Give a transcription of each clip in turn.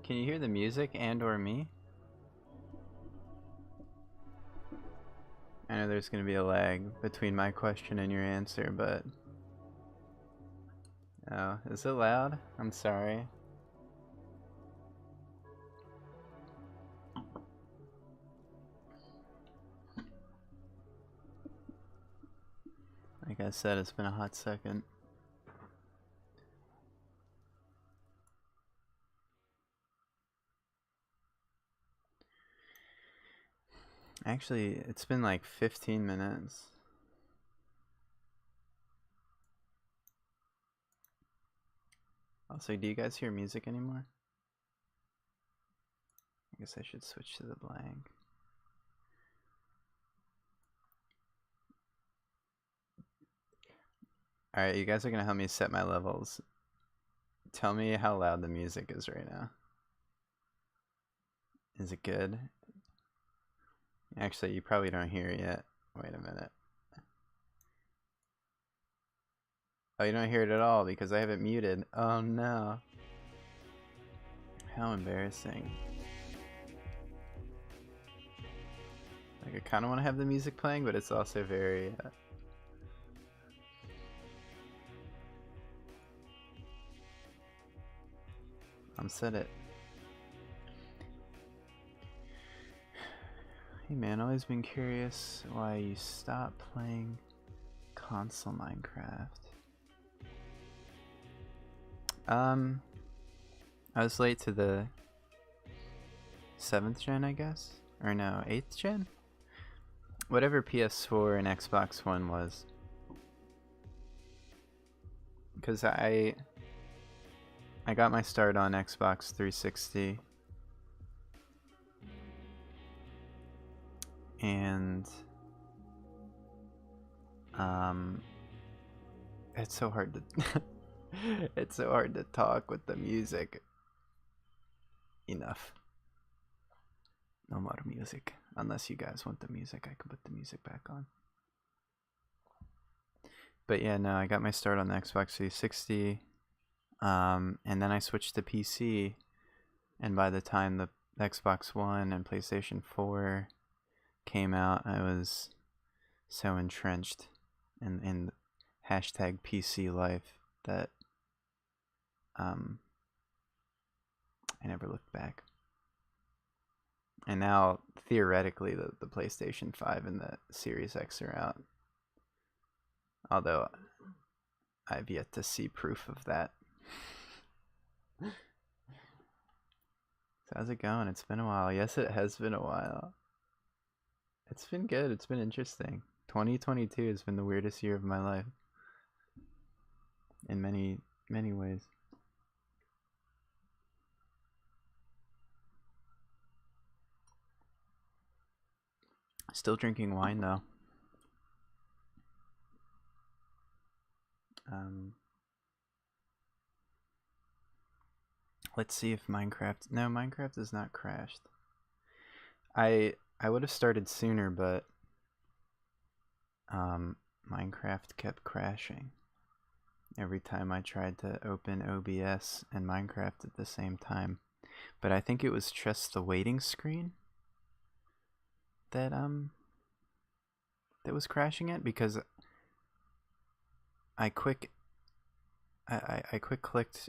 Can you hear the music and or me? I know there's going to be a lag between my question and your answer, but... Oh, is it loud? I'm sorry. Like I said, it's been a hot second. Actually, it's been like 15 minutes. Also, do you guys hear music anymore? I guess I should switch to the blank. Alright, you guys are gonna help me set my levels. Tell me how loud the music is right now. Is it good? Actually, you probably don't hear it yet. Wait a minute. Oh, you don't hear it at all because I have it muted. Oh no. How embarrassing. Like, I kind of want to have the music playing, but it's also very... set it. Hey man, always been curious why you stopped playing console Minecraft. I was late to the 7th gen, I guess? Or no, 8th gen? Whatever PS4 and Xbox One was. Because I got my start on Xbox 360. And it's so hard to it's so hard to talk with the music. Enough. No more music. Unless you guys want the music, I can put the music back on. But yeah, no, I got my start on the Xbox 360. And then I switched to PC. And by the time the Xbox One and PlayStation 4 came out, I was so entrenched in hashtag PC life that I never looked back. And now, theoretically, the PlayStation 5 and the Series X are out. Although, I've yet to see proof of that. So how's it going? It's been a while. Yes, it has been a while. It's been good. It's been interesting. 2022 has been the weirdest year of my life. In many, many ways. Still drinking wine though. Let's see if Minecraft... No, Minecraft is not crashed. I would have started sooner, but Minecraft kept crashing every time I tried to open OBS and Minecraft at the same time. But I think it was just the waiting screen that was crashing it, because I quick clicked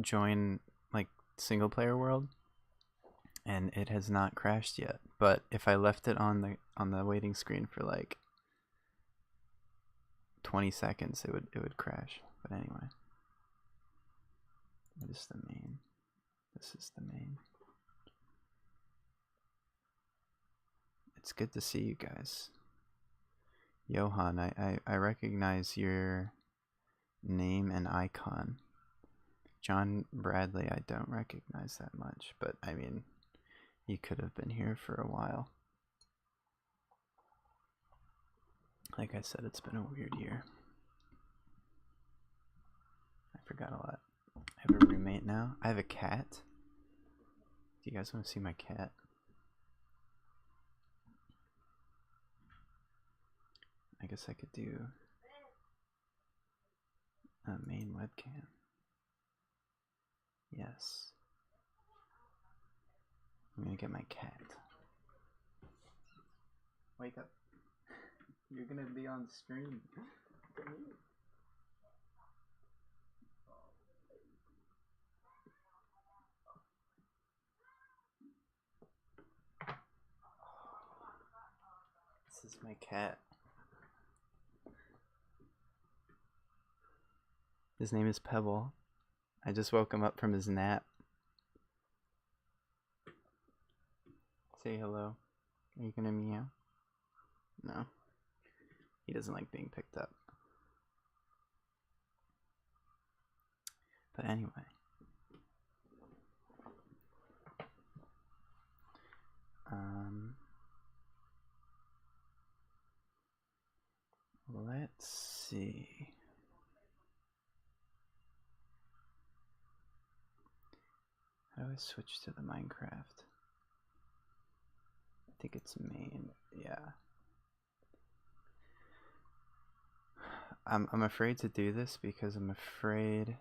join like single player world, and it has not crashed yet. But if I left it on the waiting screen for like 20 seconds, it would crash. But anyway, what is the main? This is the main. It's good to see you guys. Johan, I recognize your name and icon. John Bradley, I don't recognize that much, but I mean, you could have been here for a while. Like I said, it's been a weird year. I forgot a lot. I have a roommate now. I have a cat. Do you guys want to see my cat? I guess I could do a main webcam. Yes. I'm gonna get my cat. Wake up. You're gonna be on stream. This is my cat. His name is Pebble. I just woke him up from his nap. Say hello. Are you gonna meow? No. He doesn't like being picked up. But anyway. Let's see. How do I switch to the Minecraft? I think it's main. Yeah. I'm afraid to do this because I'm afraid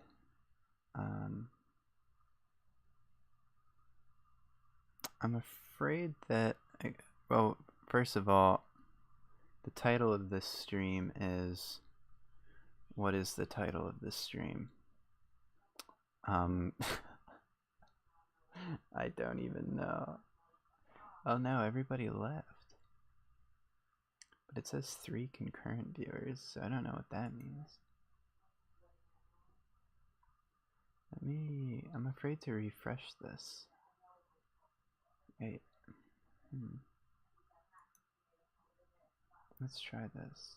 that well, first of all, the title of this stream is, what is the title of this stream? I don't even know. Oh no, everybody left. But it says 3 concurrent viewers, so I don't know what that means. I'm afraid to refresh this. Wait. Let's try this.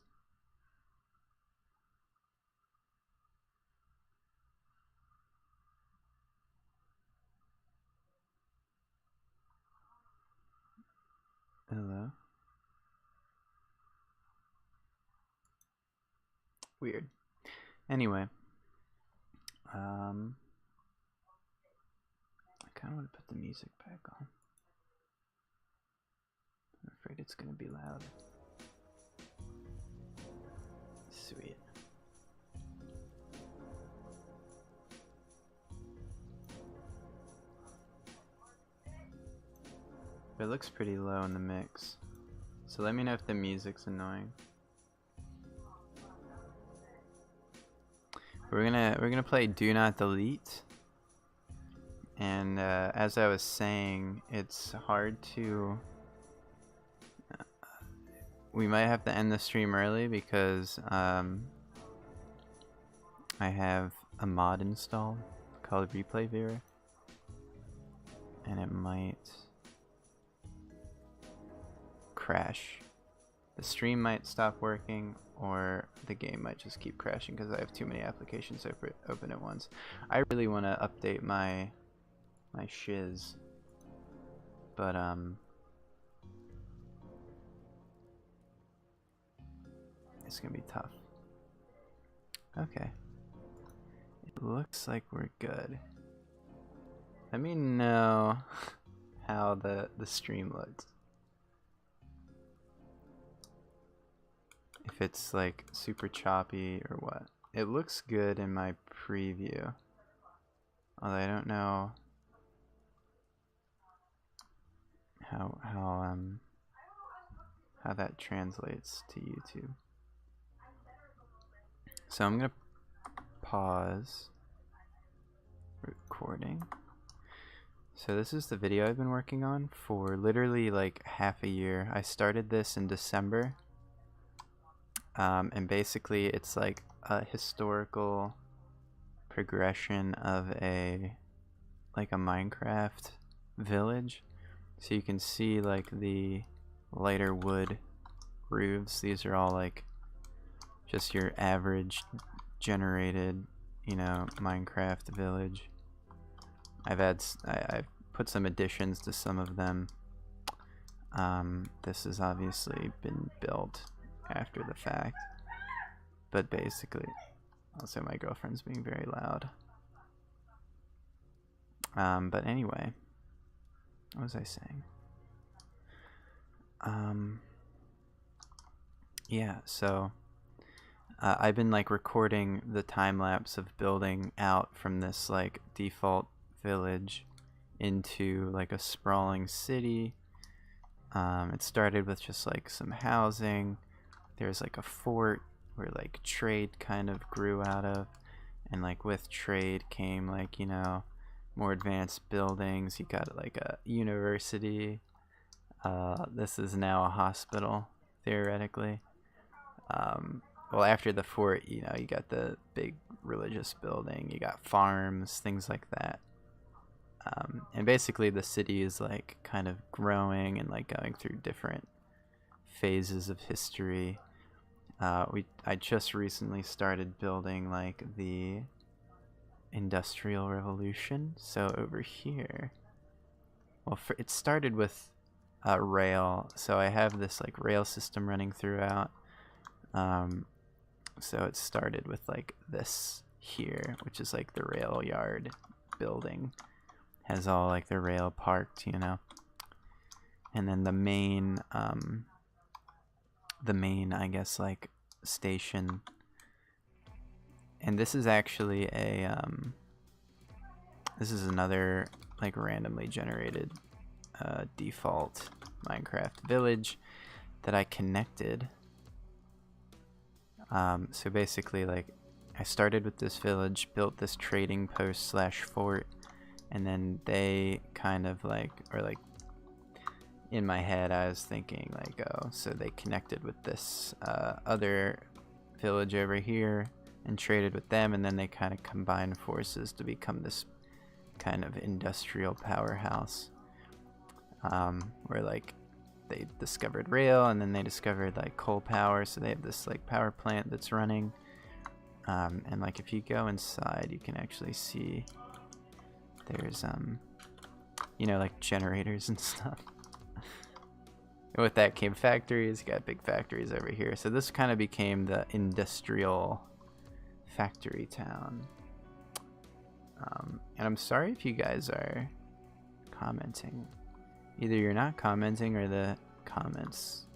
Hello? Weird. Anyway. I kind of want to put the music back on. I'm afraid it's going to be loud. Sweet. It looks pretty low in the mix. So let me know if the music's annoying. We're gonna play Do Not Delete. And as I was saying, it's hard to... we might have to end the stream early because I have a mod installed called Replay Viewer. And it might crash. The stream might stop working, or the game might just keep crashing because I have too many applications open at once. I really want to update my shiz, but it's gonna be tough. Okay, it looks like we're good. Let me know how the stream looks. If it's like super choppy or what. It looks good in my preview, although I don't know how that translates to YouTube. So I'm gonna pause recording. So this is the video I've been working on for literally like half a year. I started this in December. And basically it's like a historical progression of a Minecraft village. So you can see like the lighter wood roofs. These are all like just your average generated, you know, Minecraft village. I've put some additions to some of them. This has obviously been built after the fact, but basically, also my girlfriend's being very loud. But anyway, what was I saying? Yeah, so I've been like recording the time lapse of building out from this like default village into like a sprawling city. It started with just like some housing. There's like a fort where like trade kind of grew out of, and like with trade came like, you know, more advanced buildings. You got like a university. This is now a hospital, theoretically. Well, after the fort, you know, you got the big religious building, you got farms, things like that. And basically the city is like kind of growing and like going through different phases of history. I just recently started building like the Industrial Revolution. So over here, well, it started with rail. So I have this like rail system running throughout. So it started with like this here, which is like the rail yard building. Has all like the rail parked, you know. And then the main I guess like station. And this is actually a this is another like randomly generated default Minecraft village that I connected. So basically, like, I started with this village, built this trading post / fort, and then they kind of like, or like, in my head I was thinking like, oh, so they connected with this other village over here and traded with them, and then they kind of combined forces to become this kind of industrial powerhouse, where like they discovered rail, and then they discovered like coal power, so they have this like power plant that's running. And like if you go inside, you can actually see there's you know, like generators and stuff. And with that came factories. You got big factories over here, so this kind of became the industrial factory town. And I'm sorry if you guys are commenting. Either you're not commenting or the comments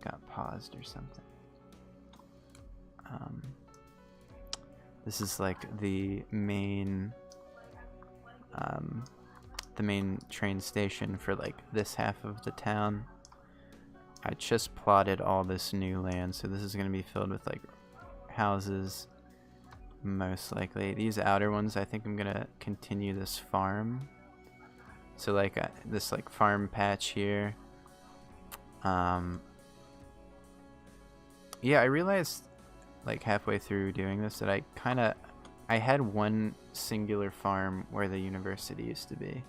got paused or something. This is like the main train station for like this half of the town. I just plotted all this new land, so this is going to be filled with like houses, most likely. These outer ones, I think I'm going to continue this farm. So like this like farm patch here. Yeah, I realized like halfway through doing this that I had one singular farm where the university used to be.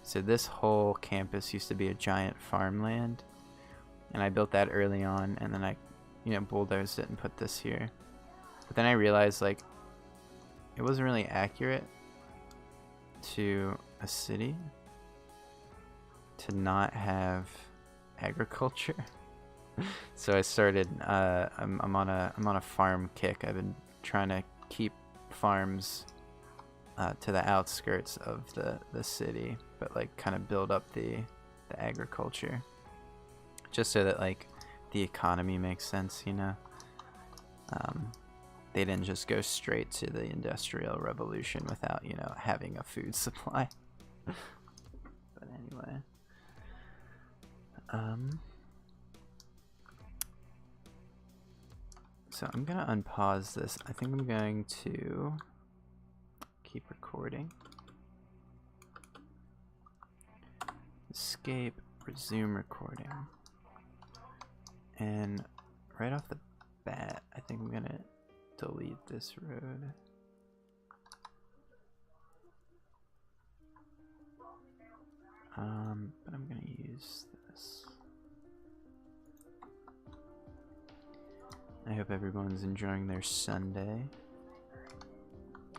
So this whole campus used to be a giant farmland, and I built that early on, and then I, you know, bulldozed it and put this here. But then I realized like it wasn't really accurate to a city to not have agriculture. So I started I'm on a farm kick. I've been trying to keep farms to the outskirts of the city, but like kind of build up the agriculture, just so that like the economy makes sense, you know. They didn't just go straight to the Industrial Revolution without, you know, having a food supply. But anyway, so I'm gonna unpause this. I think I'm going to keep recording. Escape, resume recording. And right off the bat, I think I'm gonna delete this road. But I'm gonna use this. I hope everyone's enjoying their Sunday,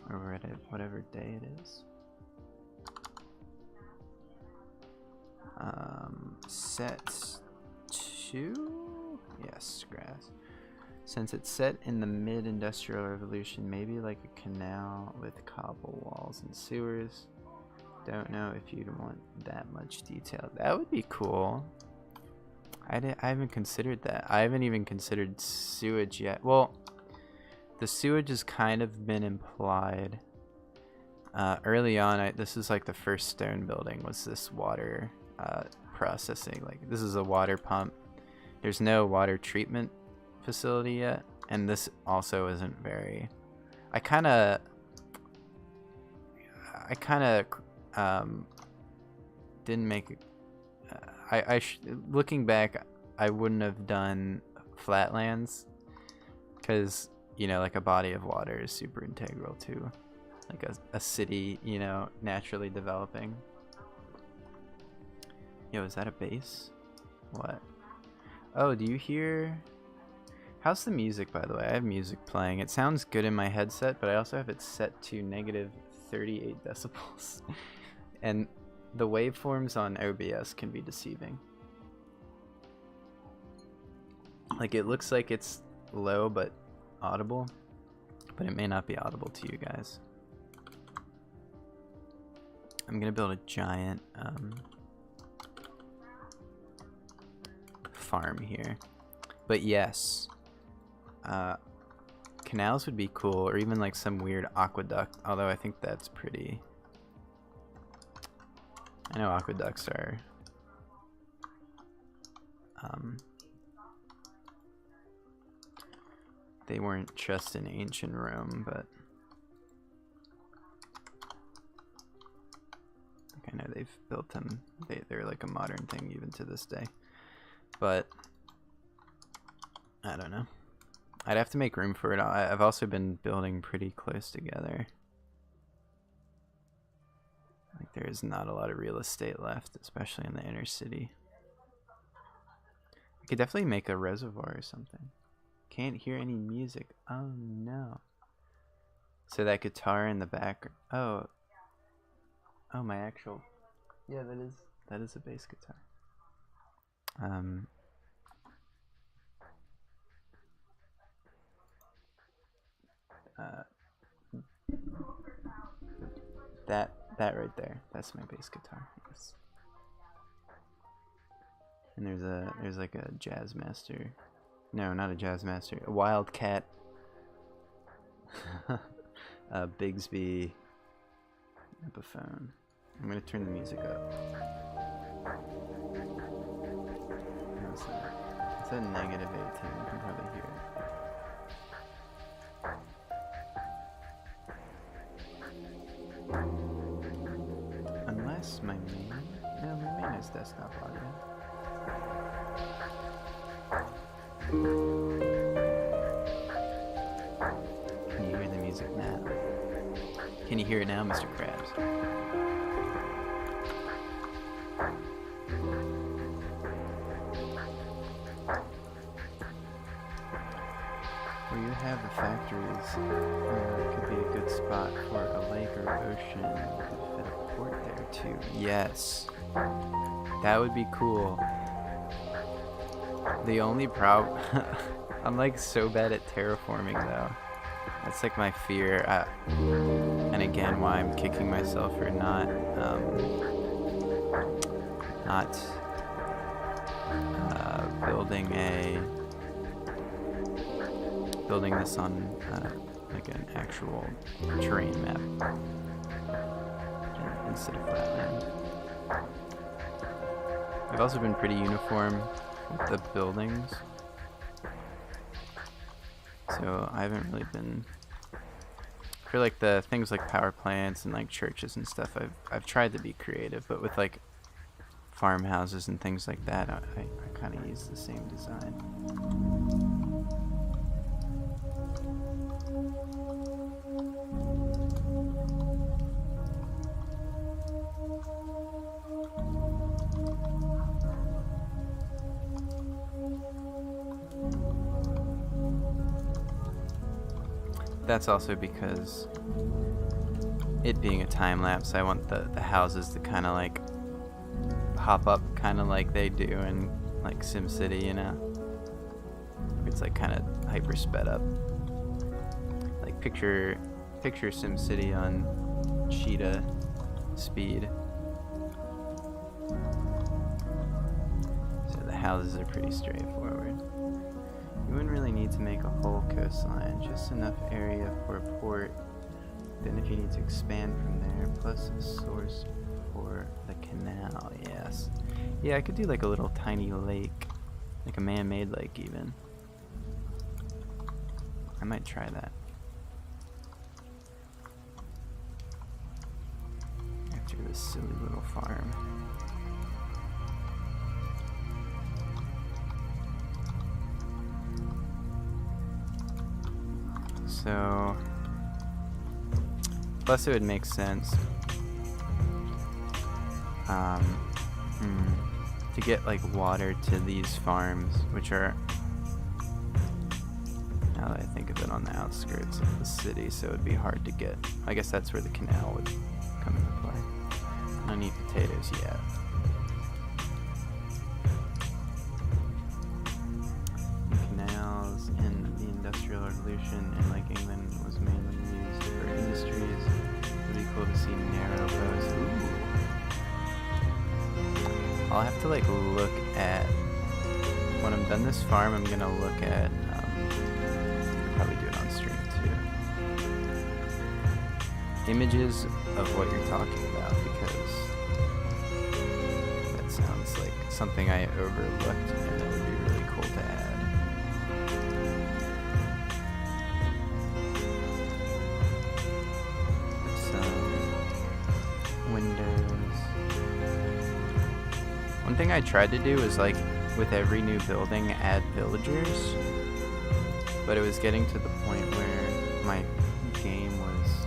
or whatever day it is. Set to, yes, grass. Since it's set in the mid-industrial revolution, maybe like a canal with cobble walls and sewers. Don't know if you'd want that much detail. That would be cool. I haven't considered that. I haven't even considered sewage yet. Well, the sewage has kind of been implied. Early on, this is like the first stone building was this water processing. Like this is a water pump. There's no water treatment facility yet, and this also isn't very. I kind of didn't make it. Looking back, I wouldn't have done flatlands because, you know, like a body of water is super integral to like a city, you know, naturally developing. Yo, is that a bass? What? Oh, do you hear? How's the music, by the way? I have music playing. It sounds good in my headset, but I also have it set to negative 38 decibels. And the waveforms on OBS can be deceiving. Like, it looks like it's low but audible, but it may not be audible to you guys. I'm gonna build a giant farm here. But yes, canals would be cool, or even like some weird aqueduct, although I think that's pretty... I know aqueducts are they weren't just in ancient Rome, but I know they've built them. They're like a modern thing even to this day. But I don't know. I'd have to make room for it. I've also been building pretty close together. Like there is not a lot of real estate left, especially in the inner city. I could definitely make a reservoir or something. Can't hear any music. Oh no. So that guitar in the back. Oh, my actual. Yeah, that is a bass guitar. That right there. That's my bass guitar. Yes. And there's like a jazz master. No, not a jazz master. A wildcat. A Bigsby Epiphone. I'm gonna turn the music up. It's at negative 18. You can probably hear it. Unless my main... No, my main is desktop audio. Can you hear the music now? Can you hear it now, Mr. Krabs? Where you have the factories, could be a good spot for a lake or ocean. You could fit a port there too. Yes, that would be cool. The only problem, I'm like so bad at terraforming though. That's like my fear. And again, why I'm kicking myself for not building this on like an actual terrain map instead of flatland. I've also been pretty uniform with the buildings, so I haven't really been, for like the things like power plants and like churches and stuff, I've tried to be creative, but with like farmhouses and things like that, I kind of use the same design. That's also because it being a time lapse, I want the houses to kind of like pop up kind of like they do in like SimCity, you know? It's like kind of hyper sped up. Like picture SimCity on cheetah speed. So the houses are pretty straightforward. You wouldn't really need to make a whole coastline, just enough area for a port Then if you need to expand from there, plus a source for the canal, yes. Yeah, I could do like a little tiny lake, like a man-made lake even. I might try that. After this silly little farm. So, plus it would make sense to get like water to these farms, which are, now that I think of it, on the outskirts of the city, so it'd be hard to get. I guess that's where the canal would come into play. I don't need potatoes yet. Canals in the Industrial Revolution in like England was mainly used for industries. It'd be cool to see narrow roads. Ooh. I'll have to like look at, when I'm done this farm, I'm gonna look at, I'll probably do it on stream too, images of what you're talking about, because that sounds like something I overlooked and it would be really cool to add. Some windows. One thing I tried to do was like with every new building add villagers, but it was getting to the point where my game was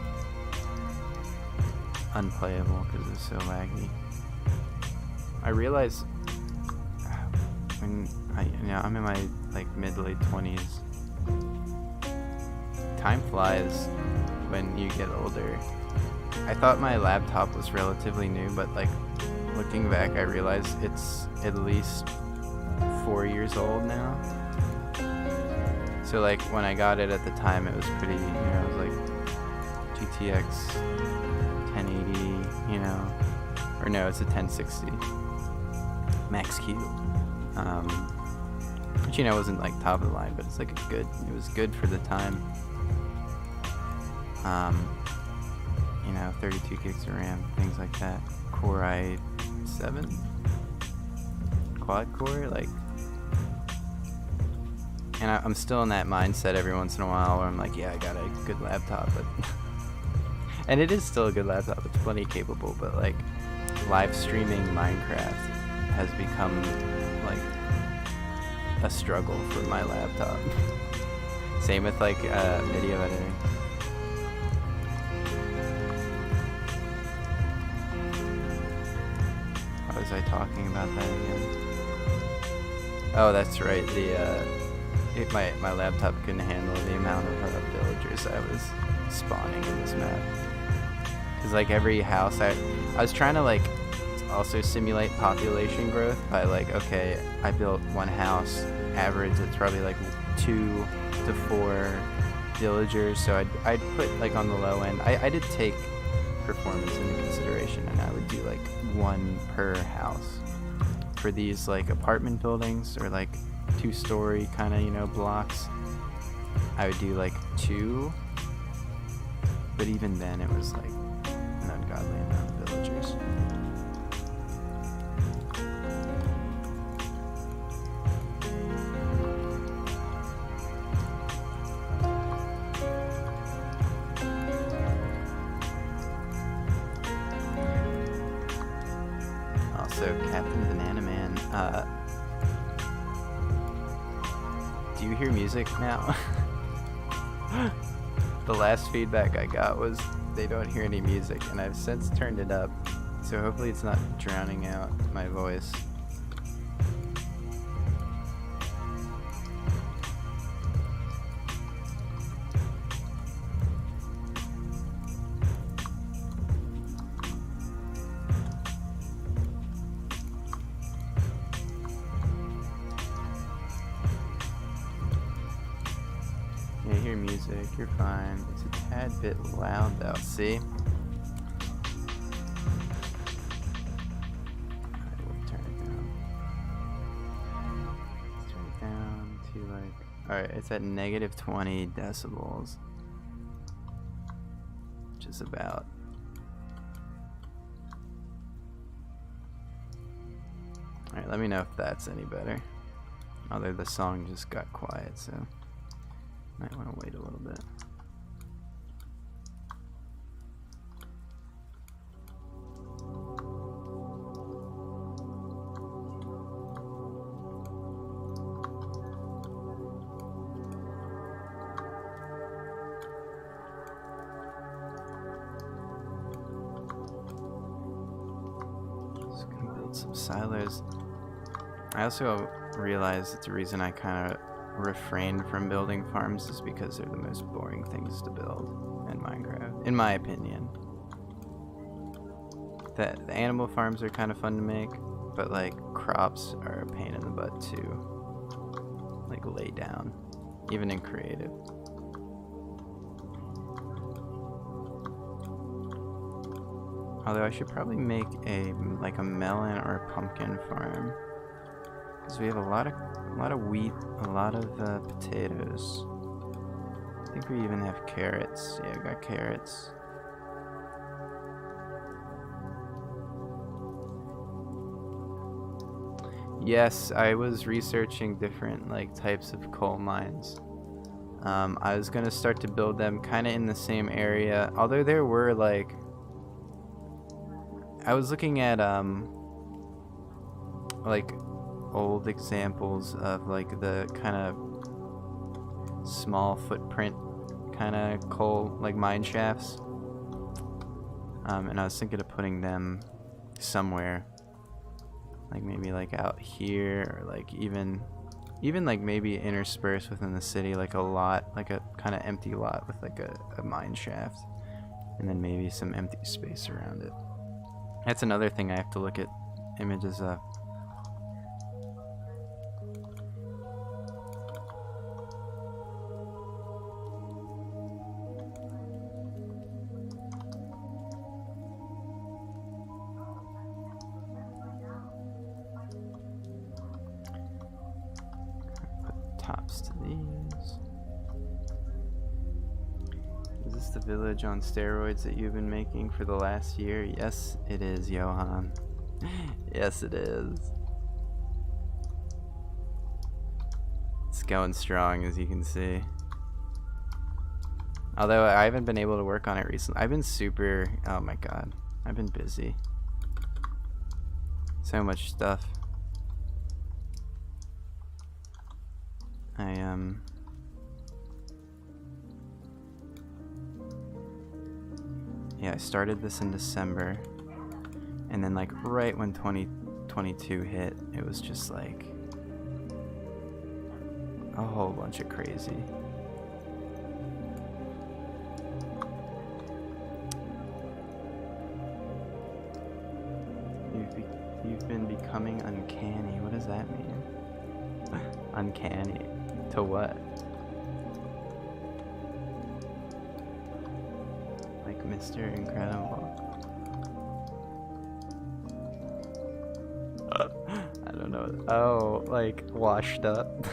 unplayable because it was so laggy. I realized when I'm in my like mid to late 20s, time flies when you get older. I thought my laptop was relatively new, but like looking back, I realized it's at least 4 years old now. So like when I got it at the time, it was pretty, it was like GTX 1080, or no, it's a 1060 Max Q, which wasn't like top of the line, but it's like it was good for the time. 32 gigs of RAM, things like that. Core i7, quad core, like. And I'm still in that mindset every once in a while where I'm like, yeah, I got a good laptop, but and it is still a good laptop. It's plenty capable, but like live streaming Minecraft has become like a struggle for my laptop. Same with like video editing. How was I talking about that again? Oh, that's right. My laptop couldn't handle the amount of villagers I was spawning in this map. Cause like every house, I was trying to like also simulate population growth by like, okay, I built one house, average it's probably like 2 to 4 villagers. So I'd put like on the low end. I did take performance into consideration, and I would do like 1 per house for these like apartment buildings or like 2-story kind of blocks. I would do like 2, but even then it was like an ungodly amount of villagers. Also, Captain Banana Man, do you hear music now? The last feedback I got was they don't hear any music, and I've since turned it up, so hopefully it's not drowning out my voice. Yeah, hear music, you're fine. It's a tad bit loud though, see? I will turn it down. Let's turn it down to like, alright, it's at -20 decibels. Which is about. Alright, let me know if that's any better. Although the song just got quiet, so might want to wait a little bit. Just gonna build some silos. I also realized that the reason I kind of refrained from building farms is because they're the most boring things to build in Minecraft, in my opinion. The animal farms are kind of fun to make, but like crops are a pain in the butt to like lay down, even in creative. Although I should probably make a melon or a pumpkin farm. Because we have a lot of wheat, a lot of potatoes. I think we even have carrots. Yeah, I got carrots. Yes, I was researching different like types of coal mines. I was gonna start to build them kind of in the same area. Although there were like, I was looking at like old examples of like the kind of small footprint kind of coal like mine shafts, and I was thinking of putting them somewhere, like maybe like out here, or like even like maybe interspersed within the city, like a lot, like a kind of empty lot with like a mine shaft, and then maybe some empty space around it. That's another thing I have to look at images of. Tops to these. Is this the village on steroids that you've been making for the last year? Yes, it is, Johan. Yes, it is. It's going strong, as you can see. Although I haven't been able to work on it recently. I've been super, oh my god, I've been busy. So much stuff. Yeah, I started this in December, and then like right when 2022 hit, it was just like a whole bunch of crazy. You've been becoming uncanny. What does that mean? Uncanny. To what? Like Mr. Incredible. I don't know. Oh, like washed up.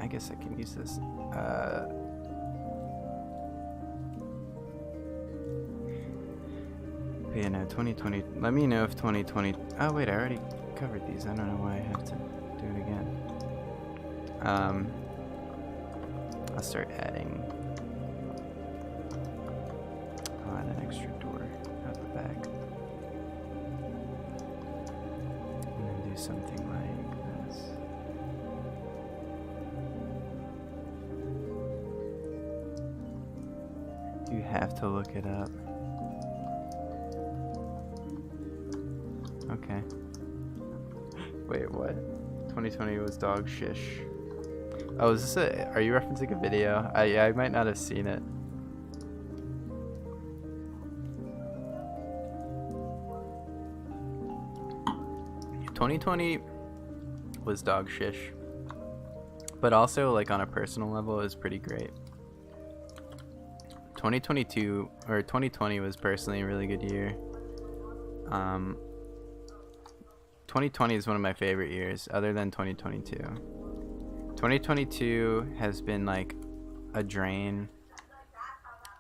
I guess I can use this. Yeah, no, 2020. Let me know if 2020. Oh, wait, I already covered these. I don't know why I have to do it again. I'll start adding. I'll add an extra door out the back. And then do something like this. You have to look it up. Okay. Wait, what? 2020 was dog shish. Oh, is this a... Are you referencing a video? I might not have seen it. ...2020 was dog shish. But also, like, on a personal level, it was pretty great. 2020 was personally a really good year. 2020 is one of my favorite years, other than 2022. 2022 has been like a drain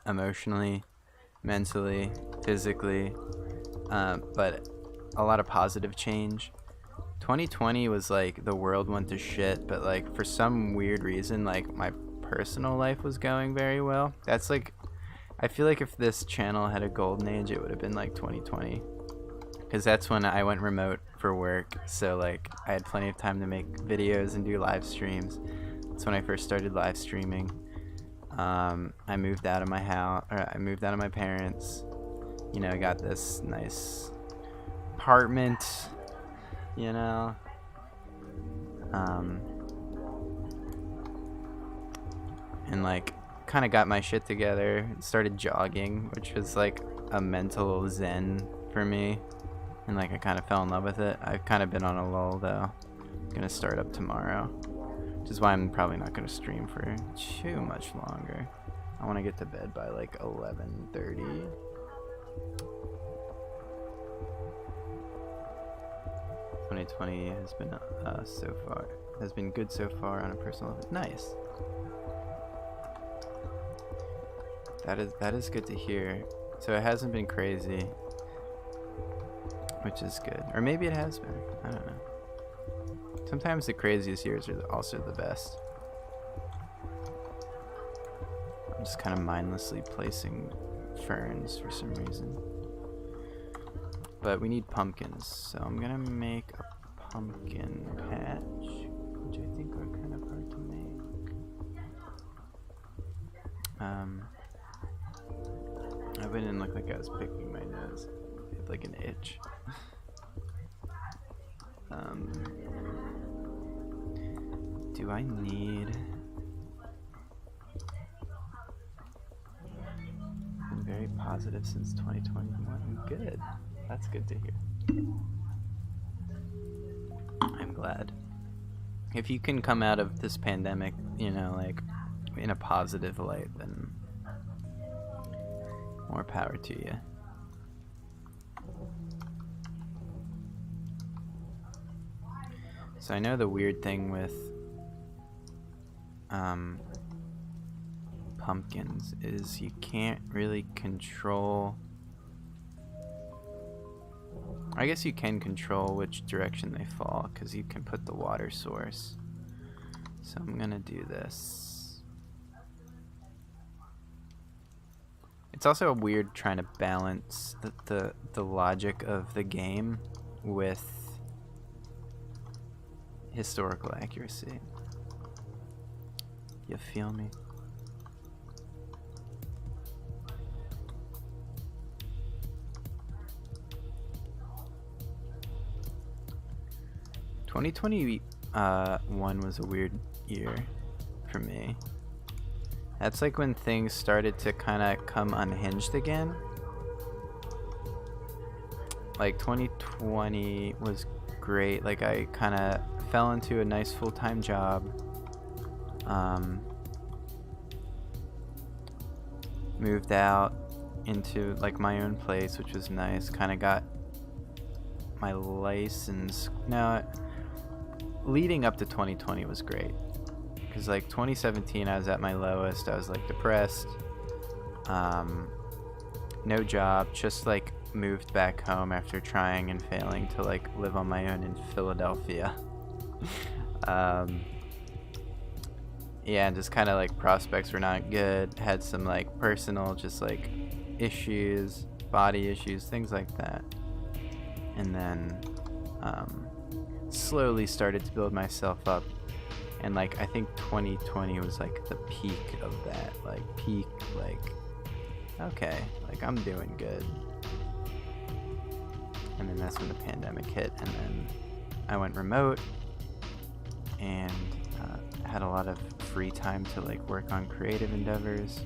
emotionally, mentally, physically, but a lot of positive change. 2020 was like the world went to shit, but like for some weird reason, like my personal life was going very well. That's like, I feel like if this channel had a golden age, it would have been like 2020, because that's when I went remote for work. So like I had plenty of time to make videos and do live streams. That's when I first started live streaming. I moved out of my house, or I moved out of my parents. You know, I got this nice apartment, you know. And like kind of got my shit together, started jogging, which was like a mental zen for me, and like I kind of fell in love with it. I've kind of been on a lull though. I'm gonna start up tomorrow, which is why I'm probably not gonna stream for too much longer. I want to get to bed by like 11:30. (2020) has been has been good so far on a personal level. Nice. That is good to hear. So it hasn't been crazy, which is good. Or maybe it has been. I don't know. Sometimes the craziest years are also the best. I'm just kind of mindlessly placing ferns for some reason. But we need pumpkins, so I'm gonna make a pumpkin patch, which I think are kind of hard to make. I didn't look like I was picking my nose. I had like an itch. Do I need... Been very positive since 2021. Good. That's good to hear. I'm glad. If you can come out of this pandemic, you know, like in a positive light, then more power to you. So I know the weird thing with pumpkins is you can't really control... I guess you can control which direction they fall, because you can put the water source. So I'm gonna do this. It's also weird trying to balance the logic of the game with historical accuracy. You feel me? (2021) was a weird year for me. That's like when things started to kind of come unhinged again. Like 2020 was great. Like I kind of fell into a nice full-time job. Moved out into like my own place, which was nice. Kind of got my license. No, leading up to 2020 was great, because like 2017 I was at my lowest. I was like depressed, no job, just like moved back home after trying and failing to like live on my own in Philadelphia. Yeah, and just kind of like prospects were not good. Had some like personal just like issues, body issues, things like that. And then slowly started to build myself up, and like I think 2020 was like the peak of that, like peak, like okay, like I'm doing good. And then that's when the pandemic hit, and then I went remote and had a lot of free time to like work on creative endeavors.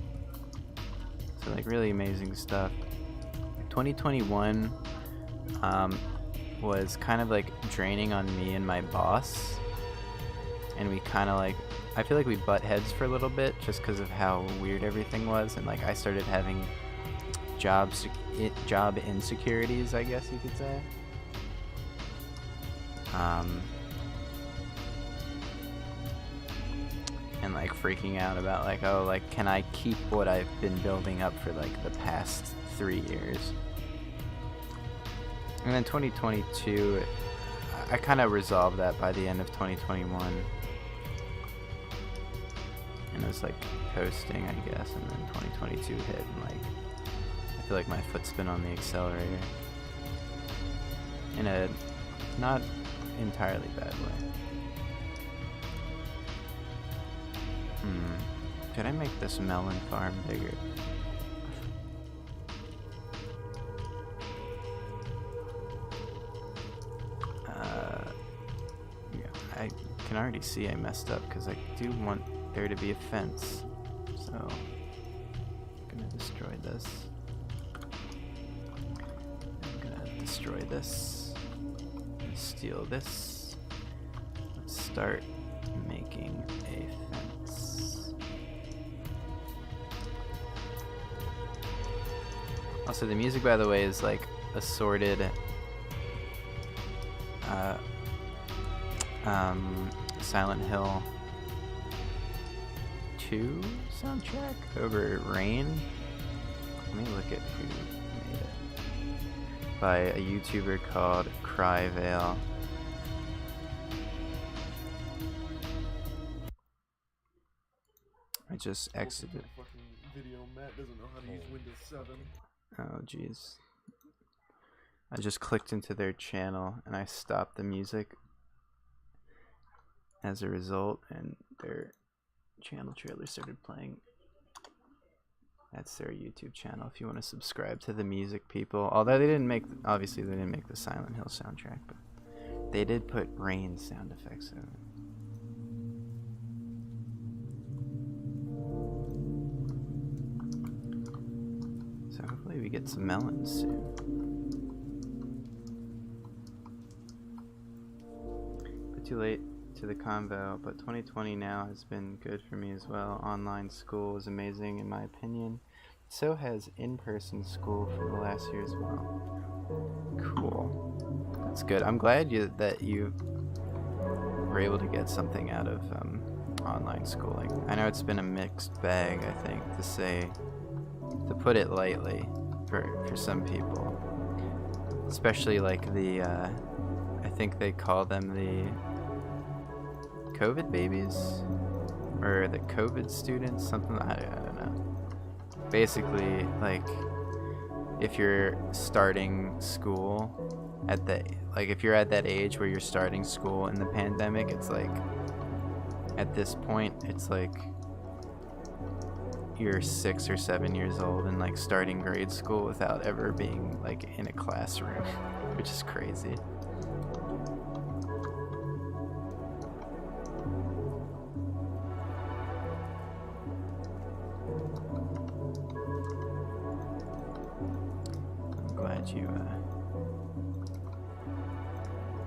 So like really amazing stuff. 2021 was kind of like draining on me and my boss, and we kind of like I feel like we butt heads for a little bit just because of how weird everything was, and like I started having job insecurities, I guess you could say. And like freaking out about like, oh, like can I keep what I've been building up for like the past 3 years? And then 2022, I kind of resolved that by the end of 2021. And it was like coasting, I guess, and then 2022 hit, and like I feel like my foot's been on the accelerator in a not entirely bad way. Could I make this melon farm bigger? Yeah, I can already see I messed up because I do want there to be a fence. So I'm gonna destroy this. I'm gonna destroy this. Steal this. Let's start making a fence. Also, the music, by the way, is like assorted Silent Hill 2 soundtrack over Rain. Let me look at who made it. By a YouTuber called Cryvale. I just exited. Video. Matt doesn't know how to use Windows 7. Oh jeez. I just clicked into their channel and I stopped the music as a result, and their channel trailer started playing. That's their YouTube channel if you want to subscribe to the music, people. Although they didn't make, obviously they didn't make the Silent Hill soundtrack, but they did put Rain sound effects in it. So hopefully we get some melons soon. But too late to the convo, but 2020 now has been good for me as well. Online school was amazing in my opinion. So has in-person school for the last year as well. Cool. That's good. I'm glad that you were able to get something out of online schooling. I know it's been a mixed bag, I think, to put it lightly, for some people. Especially like the, I think they call them the COVID babies, or the COVID students, something, I don't know. Basically, like, if you're starting school at if you're at that age where you're starting school in the pandemic, it's like, at this point, it's like you're 6 or 7 years old and like starting grade school without ever being like in a classroom, which is crazy.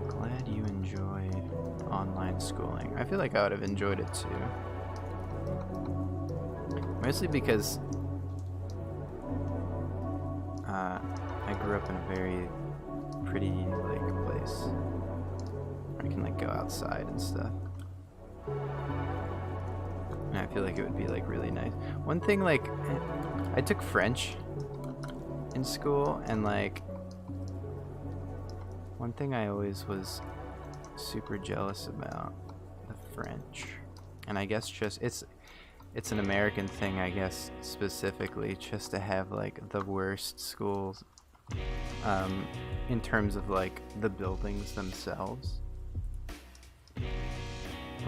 Glad you enjoyed online schooling. I feel like I would have enjoyed it too. Mostly because I grew up in a very pretty like place where I can like go outside and stuff. And I feel like it would be like really nice. One thing, like, I took French in school, and like one thing I always was super jealous about the French, and I guess just it's an American thing, I guess, specifically, just to have like the worst schools in terms of like the buildings themselves.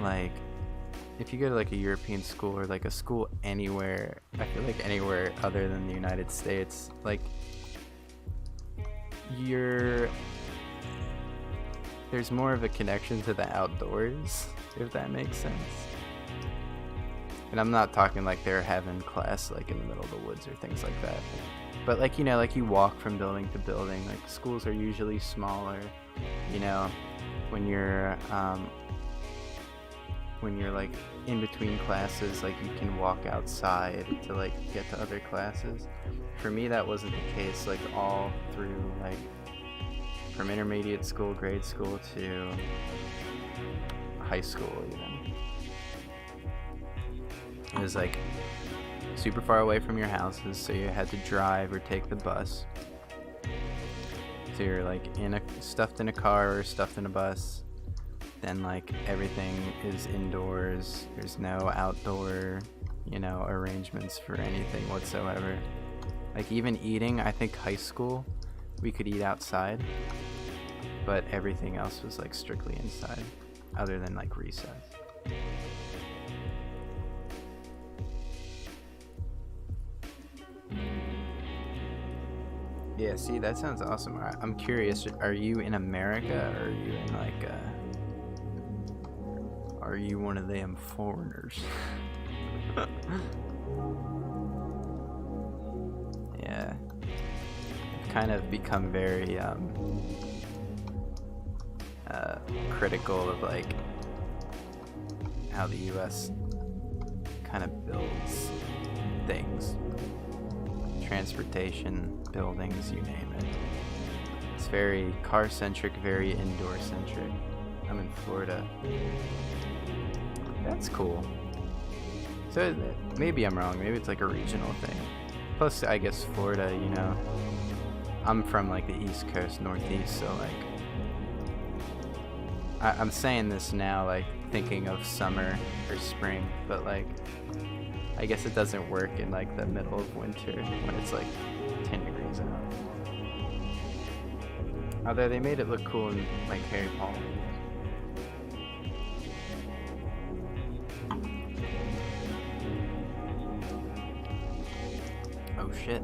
Like, if you go to like a European school or like a school anywhere, I feel like anywhere other than the United States, like there's more of a connection to the outdoors, if that makes sense. And I'm not talking like they're having class like in the middle of the woods or things like that, but like, you know, like you walk from building to building. Like schools are usually smaller, you know, when you're when you're like in between classes, like you can walk outside to like get to other classes. For me, that wasn't the case. Like all through like from intermediate school, grade school to high school even, it was like super far away from your houses, so you had to drive or take the bus. So you're like stuffed in a car or stuffed in a bus. Then like everything is indoors. There's no outdoor, arrangements for anything whatsoever. Like even eating, I think high school, we could eat outside, but everything else was like strictly inside, other than like recess. Yeah, see, that sounds awesome. I'm curious, are you in America, or are you in like are you one of them foreigners? Yeah. I've kind of become very critical of like how the US kind of builds things. Transportation, buildings, you name it. It's very car-centric, very indoor-centric. I'm in Florida. That's cool. So maybe I'm wrong. Maybe it's like a regional thing. Plus, I guess Florida, I'm from like the East Coast, Northeast, so like I'm saying this now like thinking of summer or spring, but like I guess it doesn't work in like the middle of winter when it's like 10 degrees out. Although they made it look cool in like Harry Potter. Oh shit.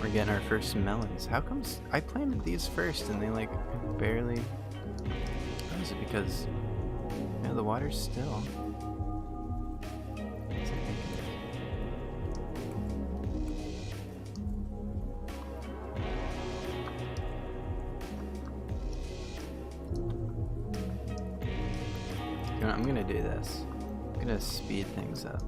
We're getting our first melons. How comes I planted these first and they like barely... Or is it because the water's still? I'm gonna do this. I'm gonna speed things up.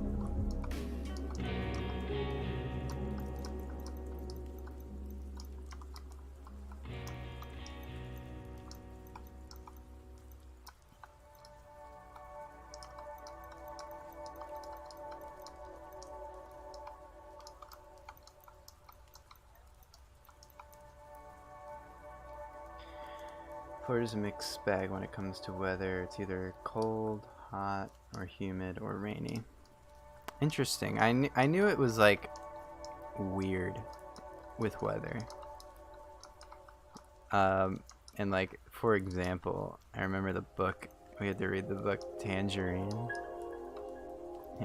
Florida's a mixed bag when it comes to weather. It's either cold, hot, or humid, or rainy. Interesting. I knew it was like weird with weather. And like for example, I remember we had to read the book Tangerine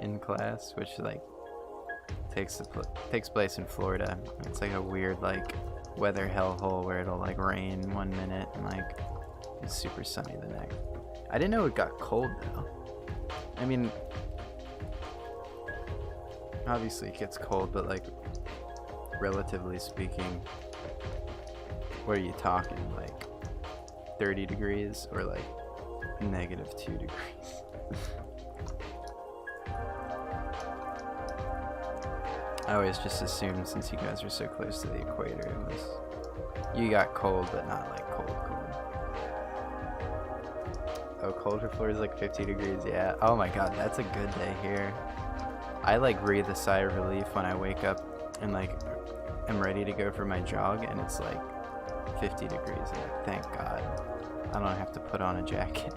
in class, which like takes place in Florida. It's like a weird like weather hellhole where it'll like rain one minute and like it's super sunny the next. I didn't know it got cold though. I mean, obviously it gets cold, but like relatively speaking, what are you talking, like 30 degrees or like -2 degrees? I always just assumed, since you guys are so close to the equator, you got cold, but not like cold. Oh, cold for Florida is like 50 degrees, yeah. Oh my god, that's a good day here. I like breathe a sigh of relief when I wake up and like am ready to go for my jog and it's like 50 degrees. I'm like, thank god. I don't have to put on a jacket.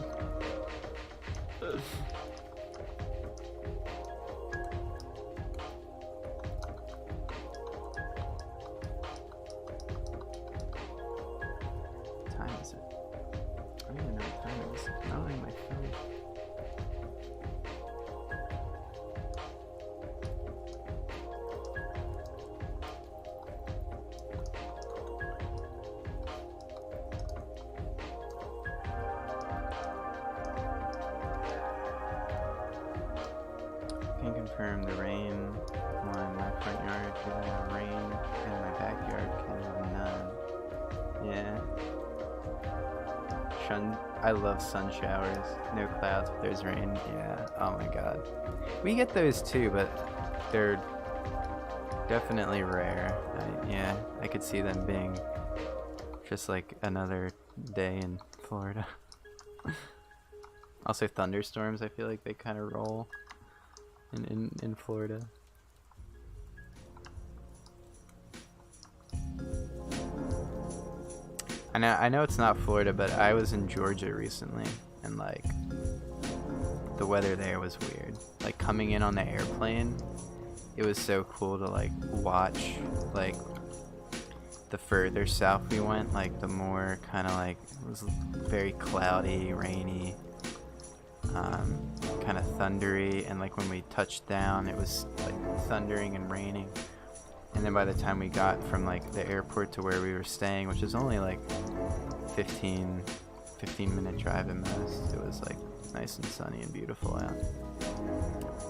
Confirm the rain one. My front yard can have rain and my backyard can have none. Yeah. I love sun showers. No clouds, but there's rain. Yeah. Oh my god. We get those too, but they're definitely rare. Yeah, I could see them being just like another day in Florida. Also, thunderstorms. I feel like they kind of roll in Florida. I know it's not Florida, but I was in Georgia recently, and like the weather there was weird. Like coming in on the airplane, it was so cool to like watch. Like the further south we went, like the more kind of like it was very cloudy, rainy, kind of thundery, and like when we touched down, it was like thundering and raining. And then by the time we got from like the airport to where we were staying, which is only like 15-minute drive at most, it was like nice and sunny and beautiful out.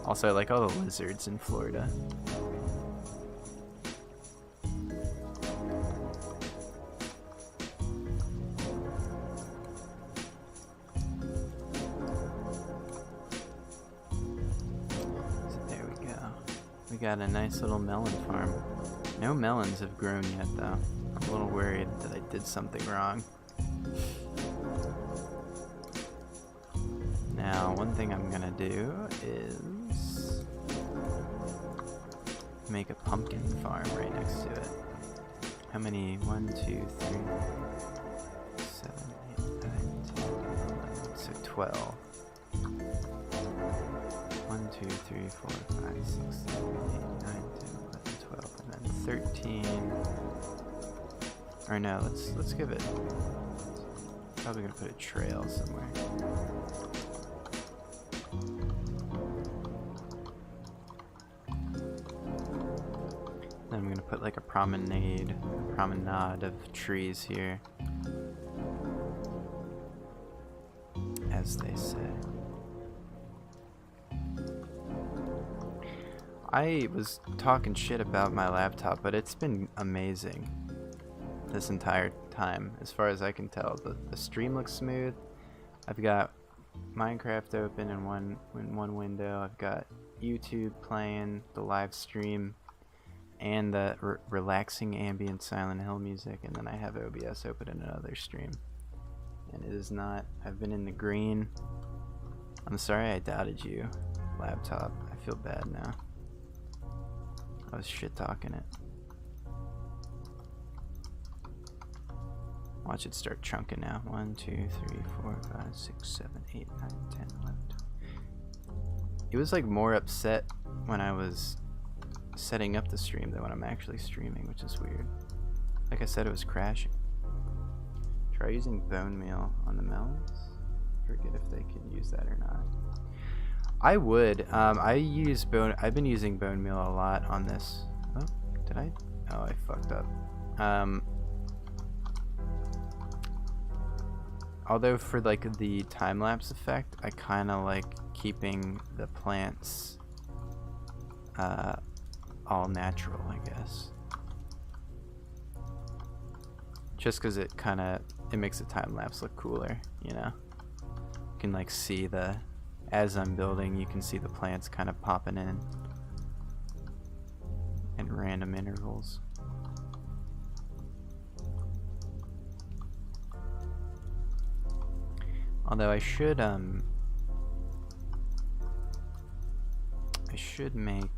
Also, I like all the lizards in Florida. So there we go. We got a nice little melon farm. No melons have grown yet though. I'm a little worried that I did something wrong. Now, one thing I'm gonna do is make a pumpkin farm right next to it. How many? 1, 2, 3, 7, 8, 9, 10, 11. So 12. 1, 2, 3, 4, 5, 6, 7, 8, 9, 10, 11, 12, and then 13. Or no, let's give it. Probably gonna put a trail somewhere. Then I'm gonna put like a promenade of trees here, as they say. I was talking shit about my laptop, but it's been amazing this entire time, as far as I can tell. The stream looks smooth. I've got Minecraft open in one window. I've got YouTube playing, the live stream, and the relaxing ambient Silent Hill music, and then I have OBS open in another stream. And it is not. I've been in the green. I'm sorry I doubted you, laptop. I feel bad now. I was shit talking it. Watch it start chunking now. 1, 2, 3, 4, 5, 6, 7, 8, 9, 10, 11, 12. It was like more upset when I was setting up the stream than when I'm actually streaming, which is weird. Like I said, it was crashing. Try using bone meal on the melons. Forget if they can use that or not. I would. I've been using bone meal a lot on this. Oh, did I? Oh, I fucked up. Although for like the time-lapse effect, I kind of like keeping the plants all natural, I guess. Just because it makes the time-lapse look cooler, you know? You can like see as I'm building, you can see the plants kind of popping in random intervals. Although I should make.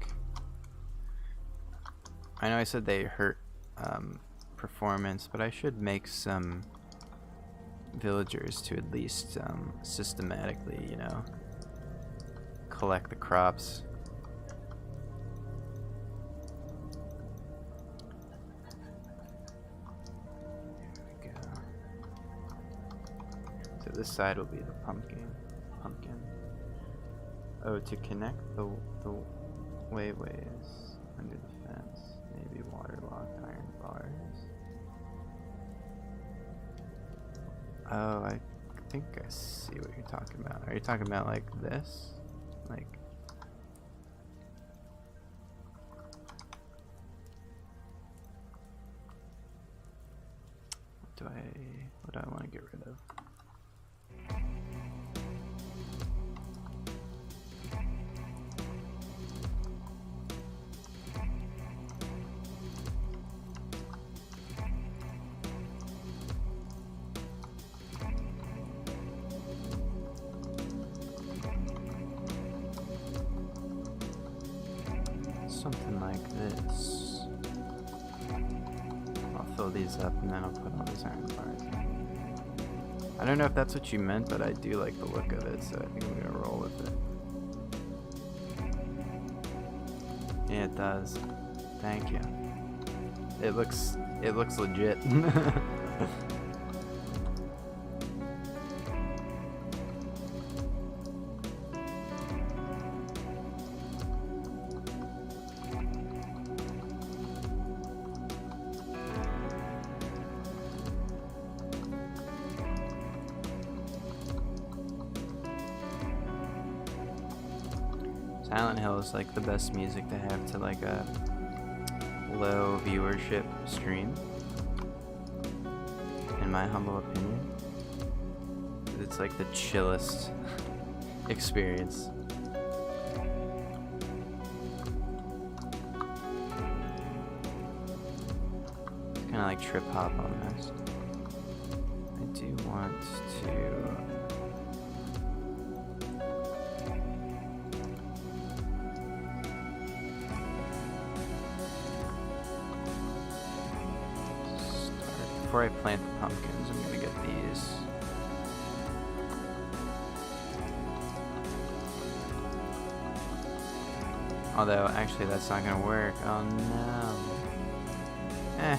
I know I said they hurt performance, but I should make some villagers to at least systematically, you know, collect the crops. There we go. So this side will be the pumpkin. Oh, to connect the wayways under the fence, maybe waterlogged iron bars. Oh, I think I see what you're talking about. Are you talking about like this? Like, what do I want to get rid of? something like this. I'll fill these up and then I'll put all these iron bars in. I don't know if that's what you meant, but I do like the look of it, so I think I'm gonna roll with it. Yeah, it does. Thank you. It looks legit. Silent Hill is like the best music to have to like a low viewership stream, in my humble opinion. It's like the chillest experience. It's kind of like trip hop almost. I do want to before I plant the pumpkins, I'm gonna get these. Although, actually, that's not gonna work. Oh no. Eh.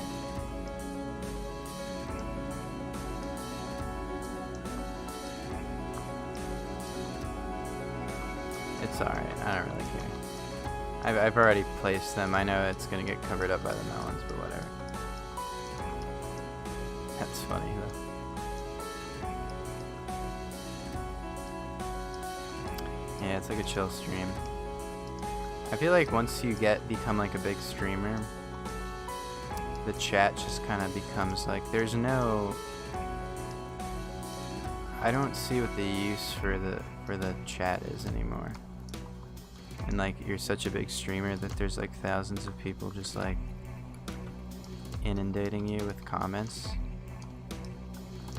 It's alright, I don't really care. I've already placed them. I know it's gonna get covered up by the melons, but whatever. That's funny, though. Yeah, it's like a chill stream. I feel like once you become like a big streamer, the chat just kind of becomes like, there's no, I don't see what the use for the chat is anymore. And like, you're such a big streamer that there's like thousands of people just like inundating you with comments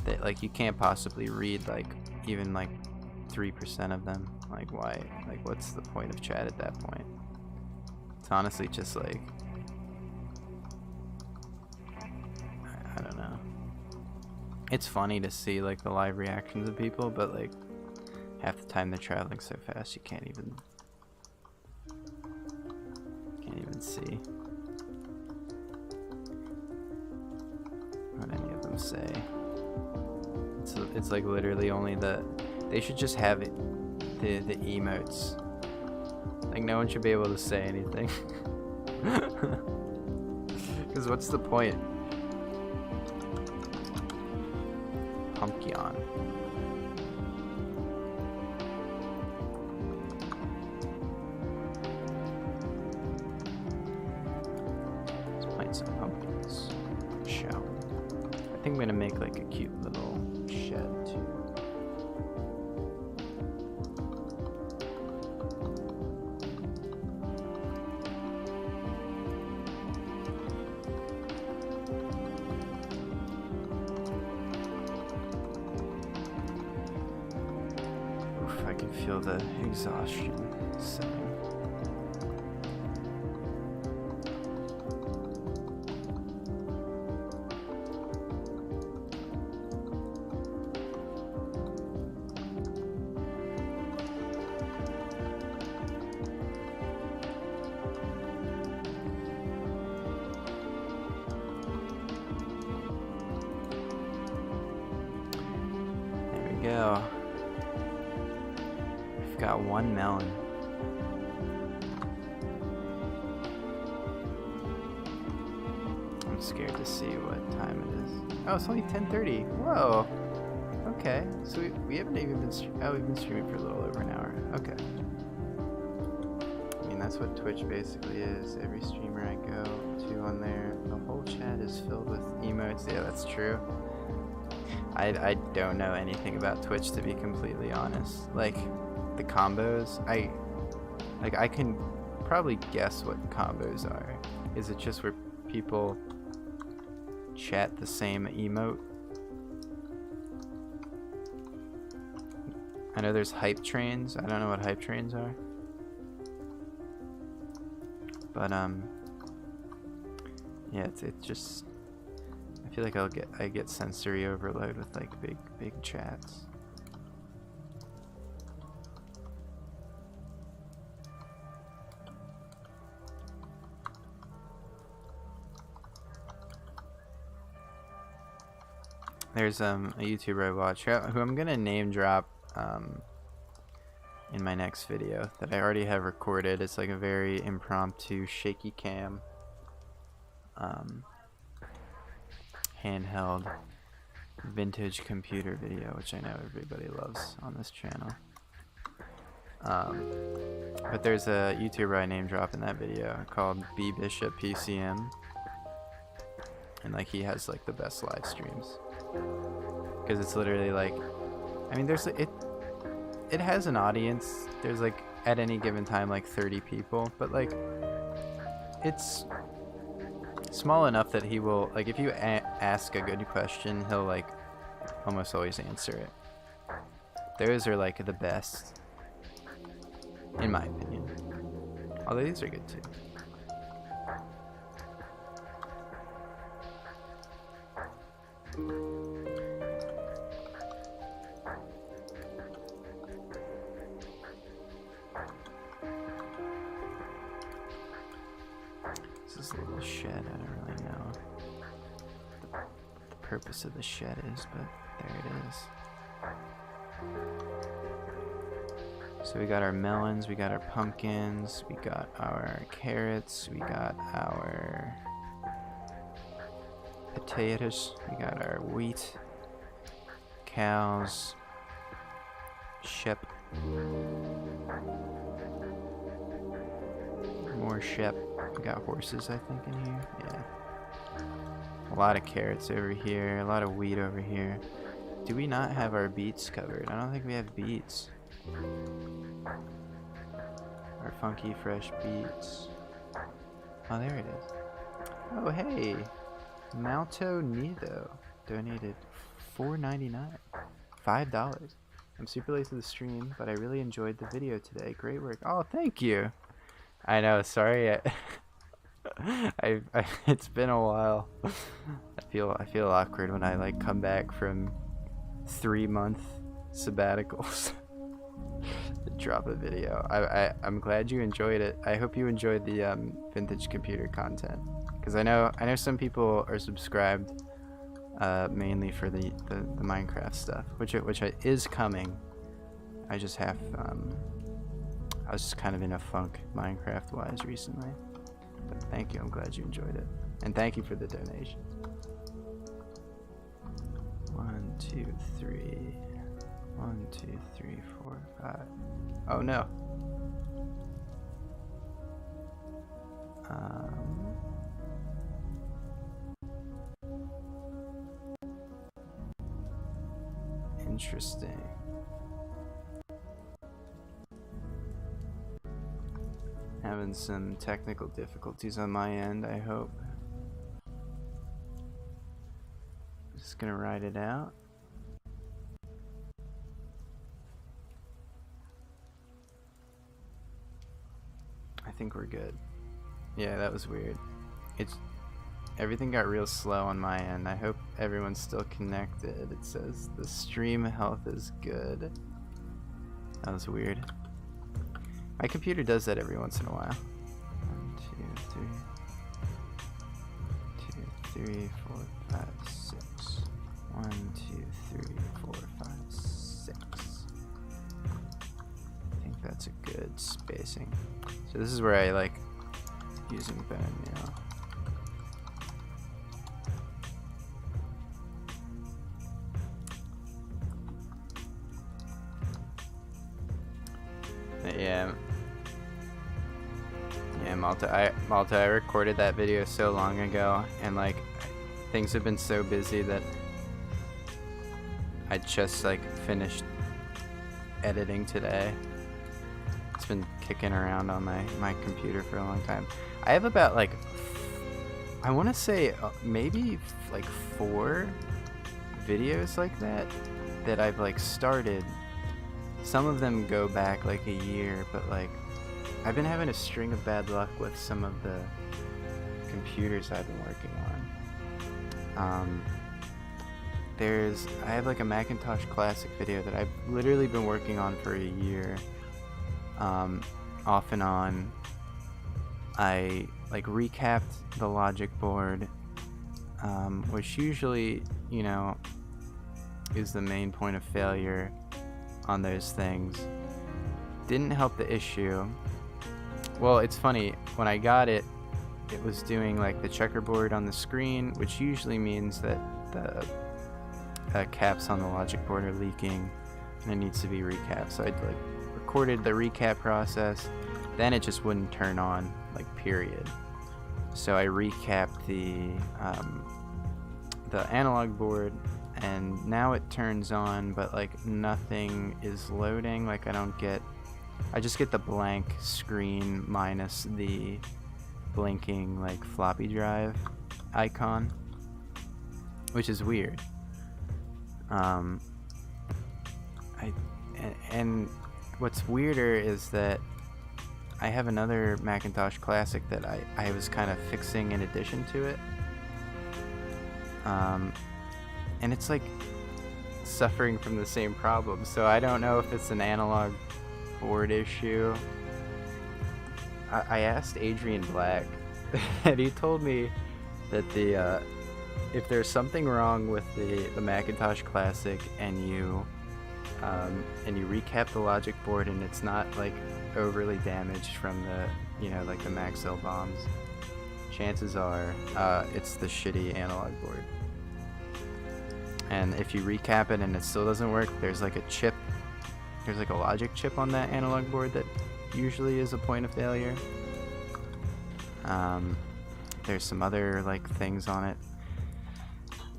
that like you can't possibly read like even like 3% of them. Like, why? Like, what's the point of chat at that point? It's honestly just like, I don't know. It's funny to see like the live reactions of people, but like half the time they're traveling so fast you can't even see what any of them say. It's like literally only they should just have it, the emotes. Like, no one should be able to say anything. Because what's the point? Pumpkin. Let's plant some pumpkins. Shell. I think I'm gonna make like a cute little shed too. I can feel the exhaustion setting. There we go. Got one melon. I'm scared to see what time it is. Oh, it's only 10:30. Whoa. Okay. So we haven't even been we've been streaming for a little over an hour. Okay. I mean, that's what Twitch basically is. Every streamer I go to on there, the whole chat is filled with emotes. Yeah, that's true. I don't know anything about Twitch, to be completely honest. Like, the combos, I can probably guess what combos are. Is it just where people chat the same emote? I know there's hype trains. I don't know what hype trains are. But yeah, it's just, I feel like I get sensory overload with like big chats. There's a YouTuber I watch who I'm gonna name drop in my next video that I already have recorded. It's like a very impromptu shaky cam handheld vintage computer video, which I know everybody loves on this channel. But there's a YouTuber I name drop in that video called B Bishop PCM, and like he has like the best live streams. Because it's literally like, I mean, it has an audience. There's like at any given time like 30 people, but like it's small enough that he will, like, if you ask a good question, he'll like almost always answer it. Those are like the best, in my opinion. Although these are good too. This little shed, I don't really know what the purpose of the shed is, but there it is. So we got our melons, we got our pumpkins, we got our carrots, we got our potatoes, we got our wheat, cows, sheep, more sheep. We got horses, I think, in here. Yeah. A lot of carrots over here. A lot of wheat over here. Do we not have our beets covered? I don't think we have beets. Our funky fresh beets. Oh, there it is. Oh, hey. Malto Nido donated $4.99. $5. I'm super late to the stream, but I really enjoyed the video today. Great work. Oh, thank you. I know, sorry. It's been a while. I feel awkward when I like come back from 3-month sabbaticals to drop a video. I'm glad you enjoyed it. I hope you enjoyed the vintage computer content, because I know some people are subscribed mainly for the Minecraft stuff, which is coming. I just have I was just kind of in a funk Minecraft wise recently. But thank you, I'm glad you enjoyed it. And thank you for the donation. 1, 2, 3. 1, 2, 3, 4, 5. Oh no. Interesting. Having some technical difficulties on my end, I hope. Just gonna ride it out. I think we're good. Yeah, that was weird. Everything got real slow on my end. I hope everyone's still connected. It says the stream health is good. That was weird. My computer does that every once in a while. 1, 2, 3. 2, 3, 4, 5, 6. 1, 2, 3, 4, 5, 6. I think that's a good spacing. So this is where I like using bone meal. Yeah, Malta, I recorded that video so long ago, and like things have been so busy that I just like finished editing today. It's been kicking around on my computer for a long time. I have about like I want to say maybe like 4 videos like that I've like started. Some of them go back like a year, but like I've been having a string of bad luck with some of the computers I've been working on. I have like a Macintosh Classic video that I've literally been working on for a year. Off and on. I like recapped the logic board, which usually, you know, is the main point of failure on those things. Didn't help the issue. Well, it's funny, when I got it, it was doing like the checkerboard on the screen, which usually means that the caps on the logic board are leaking and it needs to be recapped. So I'd like recorded the recap process, then it just wouldn't turn on, like, period. So I recapped the analog board, and now it turns on, but like nothing is loading. Like I just get the blank screen minus the blinking like floppy drive icon, which is weird. And what's weirder is that I have another Macintosh Classic that I was kind of fixing in addition to it. And it's like suffering from the same problem. So I don't know if it's an analog board issue. I asked Adrian Black and he told me that if there's something wrong with the Macintosh Classic and you recap the logic board and it's not like overly damaged from the, you know, like the Maxell bombs, chances are it's the shitty analog board. And if you recap it and it still doesn't work, there's like a logic chip on that analog board that usually is a point of failure. There's some other like things on it.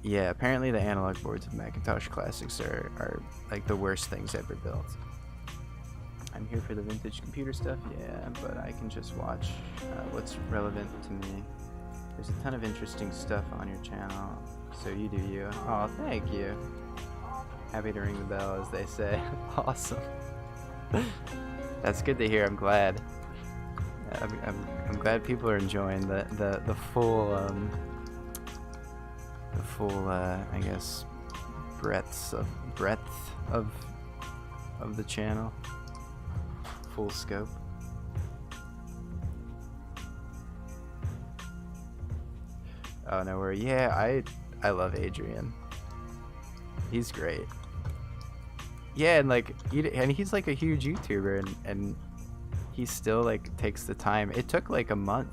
Yeah, apparently the analog boards of Macintosh Classics are like the worst things ever built. I'm here for the vintage computer stuff, yeah, but I can just watch what's relevant to me. There's a ton of interesting stuff on your channel, so you do you. Oh, thank you. Happy to ring the bell, as they say. Awesome. That's good to hear. I'm glad. I'm glad people are enjoying the full I guess breadth of the channel. Full scope. Oh, no worry. Yeah, I love Adrian. He's great. Yeah, and like he's like a huge YouTuber, and he still like takes the time. It took like a month.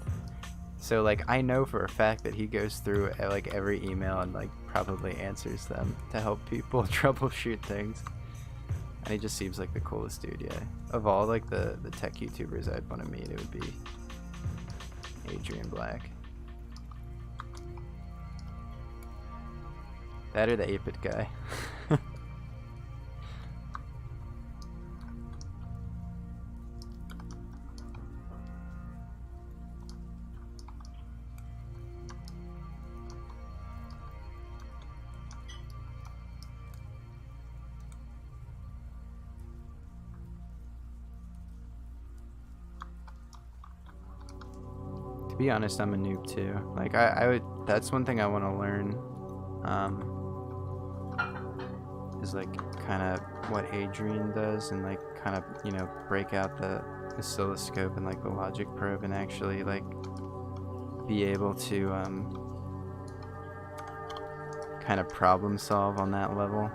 So like I know for a fact that he goes through like every email and like probably answers them to help people troubleshoot things. And he just seems like the coolest dude, yeah. Of all like the tech YouTubers I'd want to meet, it would be Adrian Black. That or the 8-bit guy. To be honest, I'm a noob too. Like I would. That's one thing I want to learn. Is like kind of what Adrian does, and like kind of, you know, break out the oscilloscope and like the logic probe and actually like be able to kind of problem solve on that level.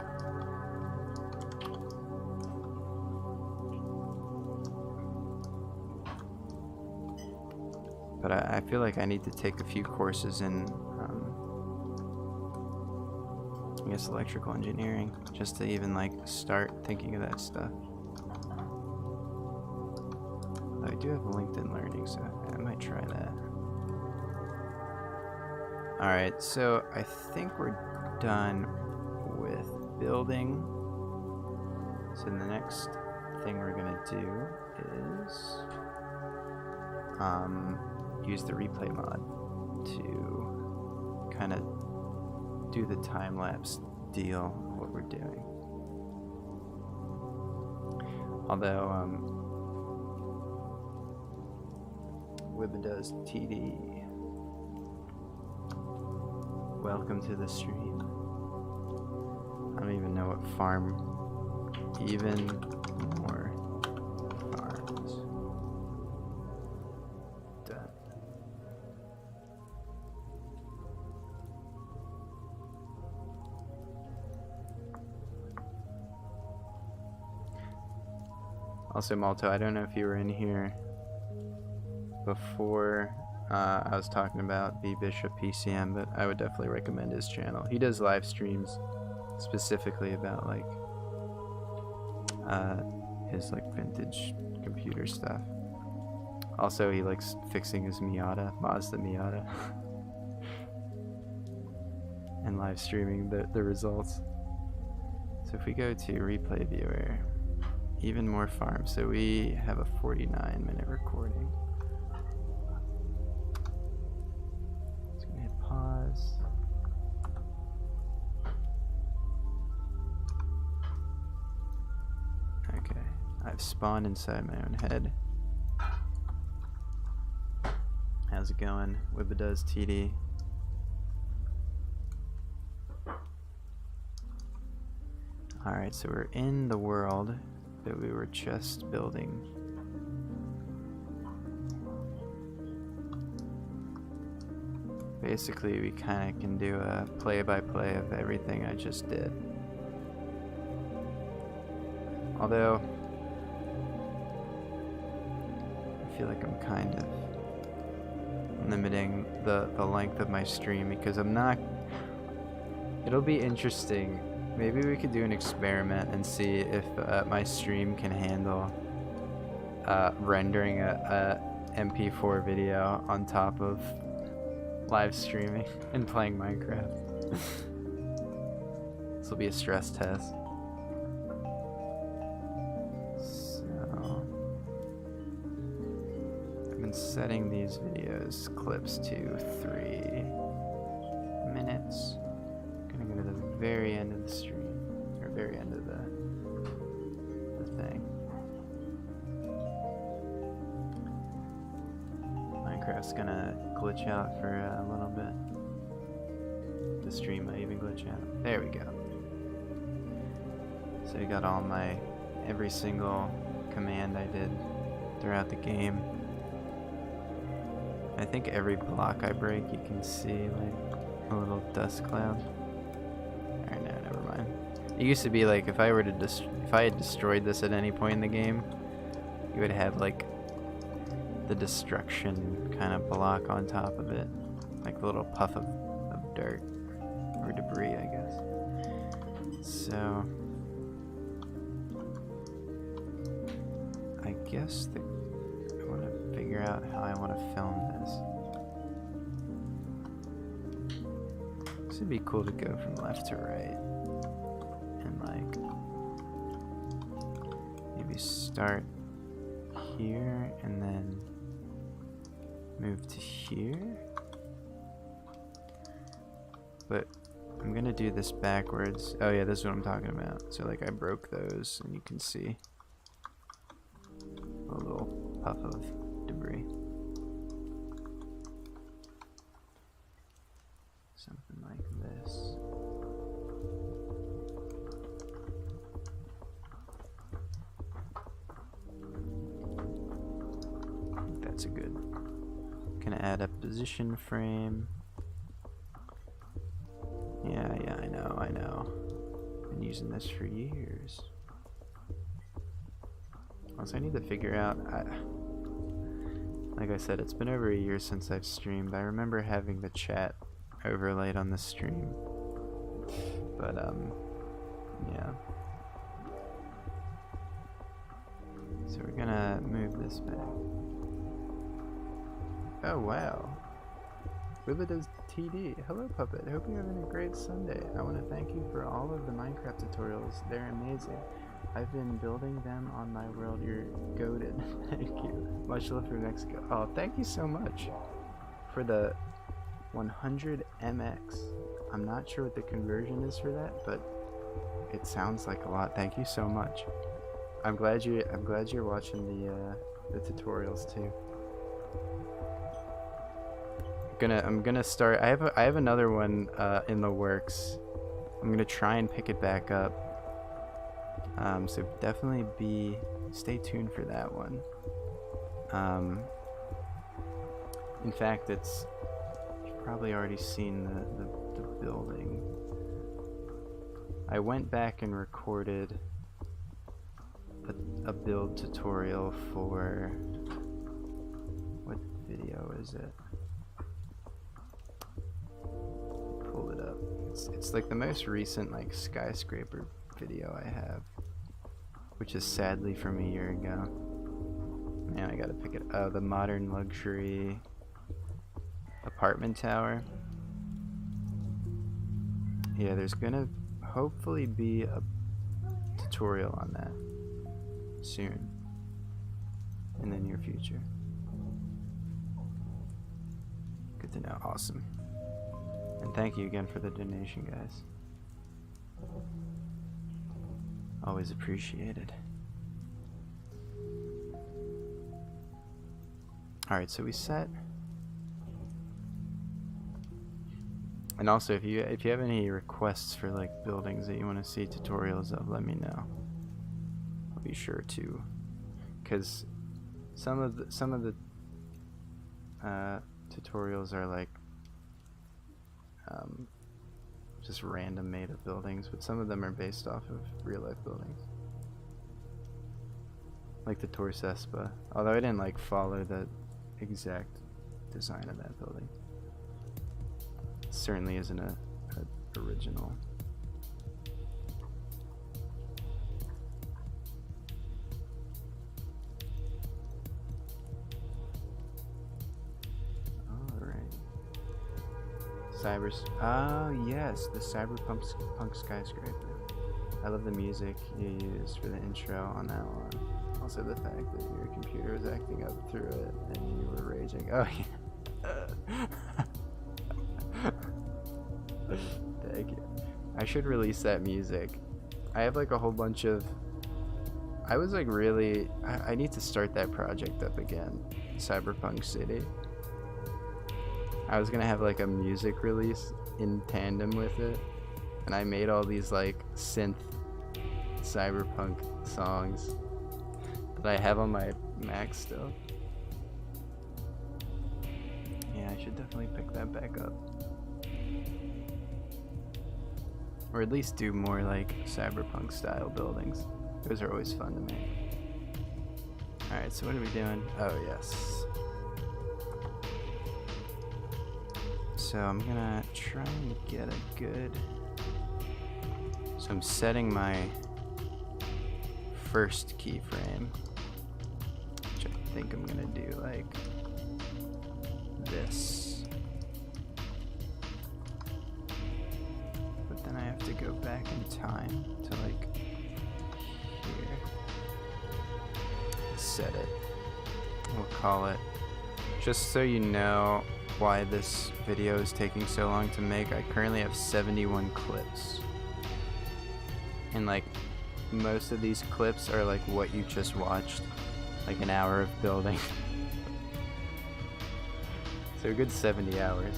But I feel like I need to take a few courses in I guess electrical engineering, just to even like start thinking of that stuff. I do have LinkedIn Learning, so I might try that. Alright, so I think we're done with building. So the next thing we're gonna do is use the replay mod to kind of do the time-lapse deal of what we're doing. Although Wibidoes TD. Welcome to the stream. I don't even know what farm. Even more farms. Done. Also, Malto, I don't know if you were in here before I was talking about the Bishop PCM, but I would definitely recommend his channel. He does live streams specifically about like his like vintage computer stuff. Also, he likes fixing his Mazda Miata, and live streaming the results. So if we go to replay viewer, even more farms. So we have a 49-minute recording. Just gonna hit pause. Okay, I've spawned inside my own head. How's it going? Wibidoes TD. Alright, so we're in the world that we were just building. Basically, we kind of can do a play-by-play of everything I just did. Although, I feel like I'm kind of limiting the length of my stream because I'm not... It'll be interesting. Maybe we could do an experiment and see if my stream can handle rendering a MP4 video on top of live streaming and playing Minecraft. This will be a stress test. So I've been setting these videos clips to 3 minutes. I'm gonna go to the very end of the stream, or very end of the thing. Minecraft's gonna glitch out for a little bit. The stream might even glitch out. There we go. So you got all my, every single command I did throughout the game. I think every block I break you can see like a little dust cloud. Alright, no, never mind. It used to be like if I were to if I had destroyed this at any point in the game, you would have like the destruction kind of block on top of it, like a little puff of dirt or debris, I guess. So I guess I want to figure out how I want to film this. This would be cool to go from left to right and like maybe start here and then move to here. But I'm gonna do this backwards. Oh yeah, this is what I'm talking about. So like I broke those and you can see a little puff of debris. Something like this. I think that's a good. Gonna add a position frame. Yeah, I know. Been using this for years. Also, I need to figure out. Like I said, it's been over a year since I've streamed. I remember having the chat overlaid on the stream, but yeah. So we're gonna move this back. Oh wow, Wibidoes TD. Hello Puppet, hope you're having a great Sunday. I want to thank you for all of the Minecraft tutorials, they're amazing. I've been building them on my world, you're goated. Thank you. Much love from Mexico. Oh, thank you so much for the 100 MX. I'm not sure what the conversion is for that, but it sounds like a lot. Thank you so much. I'm glad you're watching the tutorials too. I'm gonna start. I have another one in the works. I'm gonna try and pick it back up. So definitely stay tuned for that one. In fact, you've probably already seen the building. I went back and recorded a build tutorial for, what video is it? Pull it up. It's like the most recent like skyscraper video I have, which is sadly from a year ago. Man, I gotta pick it. Oh, the modern luxury apartment tower. Yeah, there's gonna hopefully be a tutorial on that soon, in the near future. Good to know. Awesome. And thank you again for the donation, guys. Always appreciated. Alright, so we set. And also, if you have any requests for like buildings that you want to see tutorials of, let me know. I'll be sure to, because some of the tutorials are like just random made up buildings, but some of them are based off of real life buildings, like the Tor Cespa. Although I didn't like follow the exact design of that building. It certainly isn't a original. Oh yes, the cyberpunk skyscraper. I love the music you used for the intro on that one. Also the fact that your computer was acting up through it and you were raging. Oh yeah. Thank you. I should release that music. I have like a whole bunch of. I was like really. I need to start that project up again. Cyberpunk City. I was gonna have like a music release in tandem with it, and I made all these like synth cyberpunk songs that I have on my Mac still. Yeah, I should definitely pick that back up, or at least do more like cyberpunk style buildings. Those are always fun to make. Alright, so what are we doing? Oh yes. So I'm gonna try and get a good. So I'm setting my first keyframe, which I think I'm gonna do like this. But then I have to go back in time to like here. Set it. We'll call it. Just so you know why this video is taking so long to make, I currently have 71 clips. And like most of these clips are like what you just watched, like an hour of building. So a good 70 hours.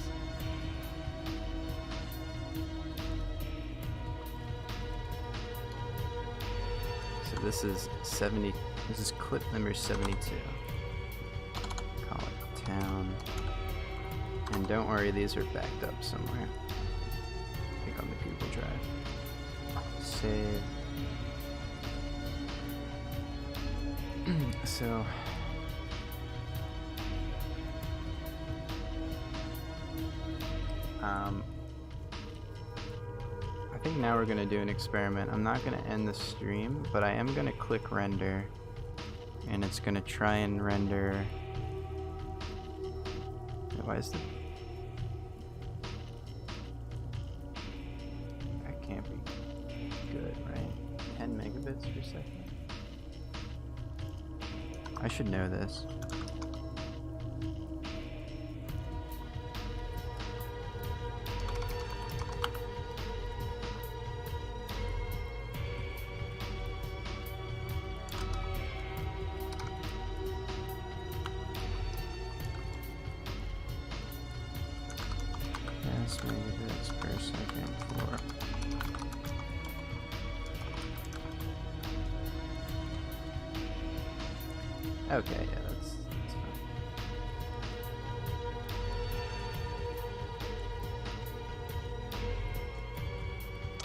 So this is clip number 72. Call it town. And don't worry, these are backed up somewhere. I think on the Google Drive. Save. So I think now we're gonna do an experiment. I'm not gonna end the stream, but I am gonna click render, and it's gonna try and render. Why is the that can't be good, right? 10 megabits per second. I should know this. megabits per second for. Okay, yeah, that's fine.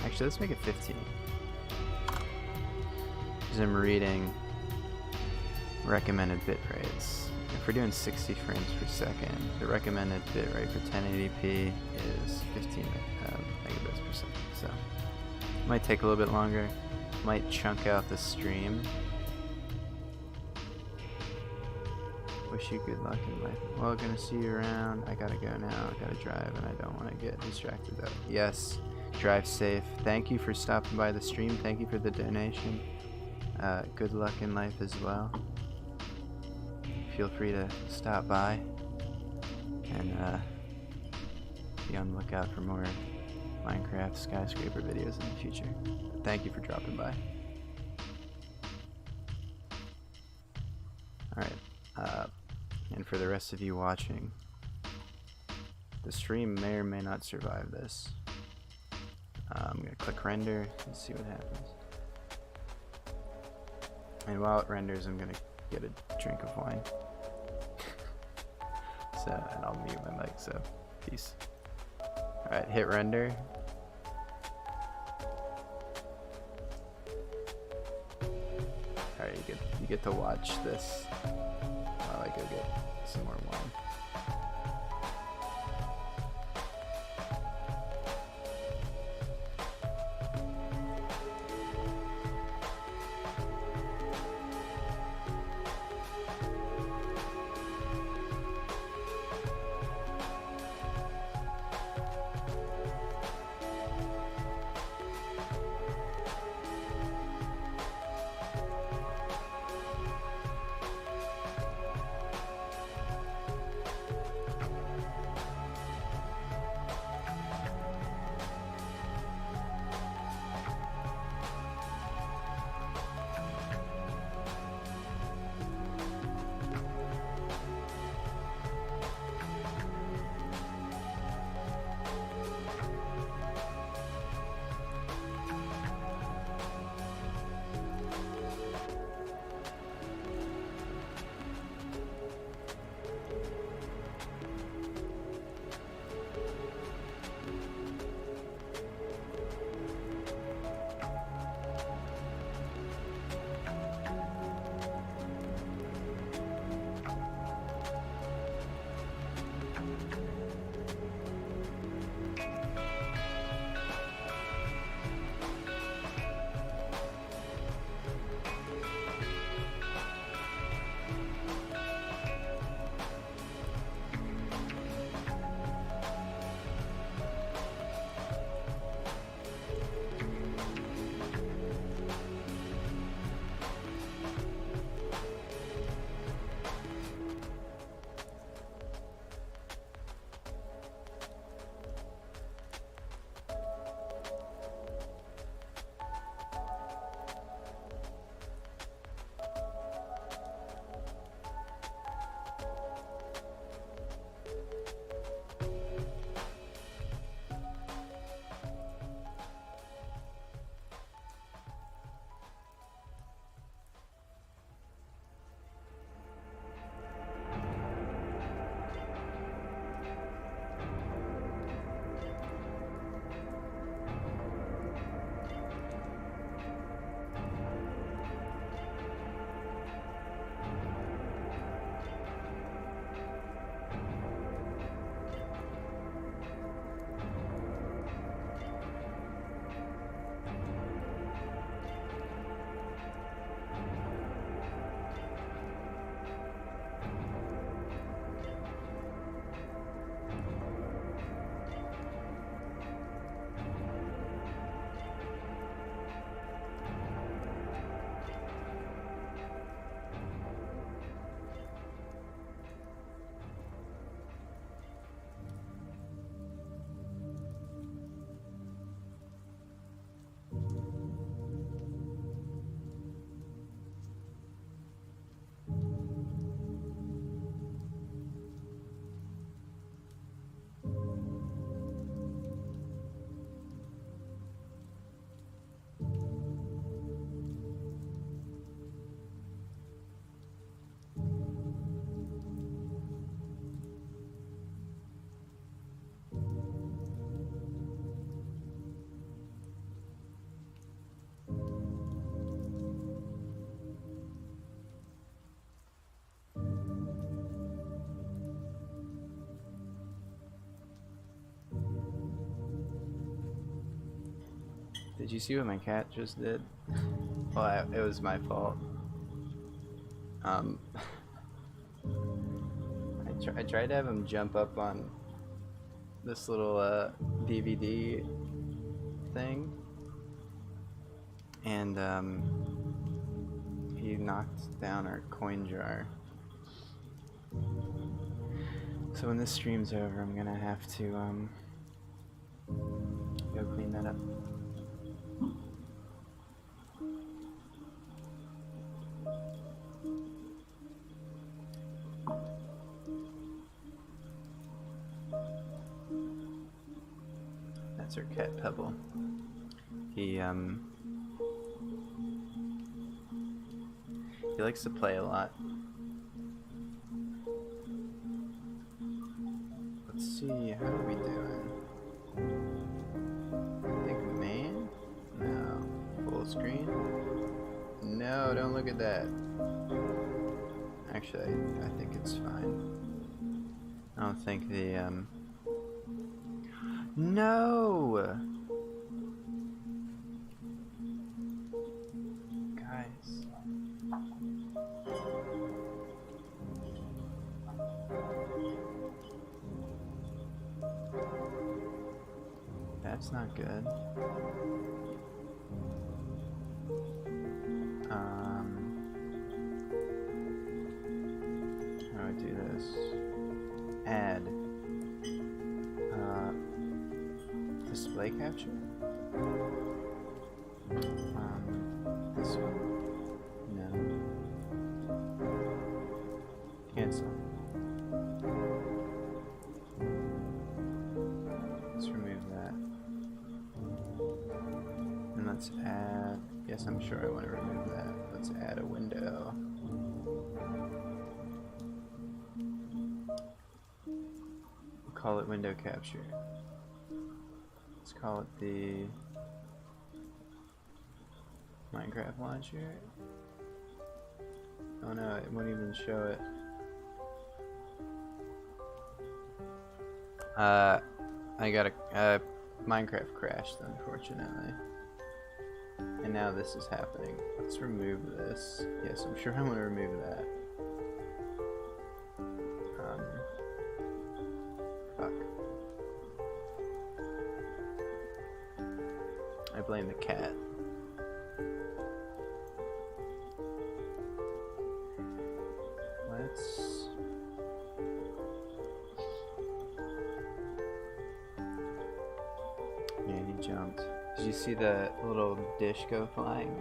Actually, let's make it 15. Because I'm reading recommended bit rates. If we're doing 60 frames per second, the recommended bit rate for 1080p is 15 megabits per second. So it might take a little bit longer. Might chunk out the stream. Wish you good luck in life. Well, gonna see you around. I gotta go now. I gotta drive, and I don't want to get distracted though. Yes, drive safe. Thank you for stopping by the stream. Thank you for the donation. Good luck in life as well. Feel free to stop by and be on the lookout for more Minecraft skyscraper videos in the future. Thank you for dropping by. Alright, and for the rest of you watching, the stream may or may not survive this. I'm going to click render and see what happens. And while it renders, I'm going to get a drink of wine. So, and I'll mute my mic, so peace. Alright, hit render. Alright, you get to watch this while I go get some more wine. Did you see what my cat just did? Well, it was my fault. I tried to have him jump up on this little DVD thing, and he knocked down our coin jar. So when this stream's over, I'm gonna have to go clean that up. That's our cat Pebble. He likes to play a lot. Let's see, how are we doing? I think main? No. Full screen? No, don't look at that. Actually, I think it's fine. I don't think the no! Guys. That's not good. How do I do this? Add. Display capture? This one? No. Cancel. Let's remove that. And let's add, yes, I'm sure I want to remove that. Let's add a window. We'll call it window capture. Let's call it the Minecraft launcher. Oh no, it won't even show it. I got a Minecraft crashed, unfortunately. And now this is happening. Let's remove this. Yes, I'm sure I want to remove that. Fuck. I blame the cat. Let's... Yeah, he jumped. Did you see the little dish go flying?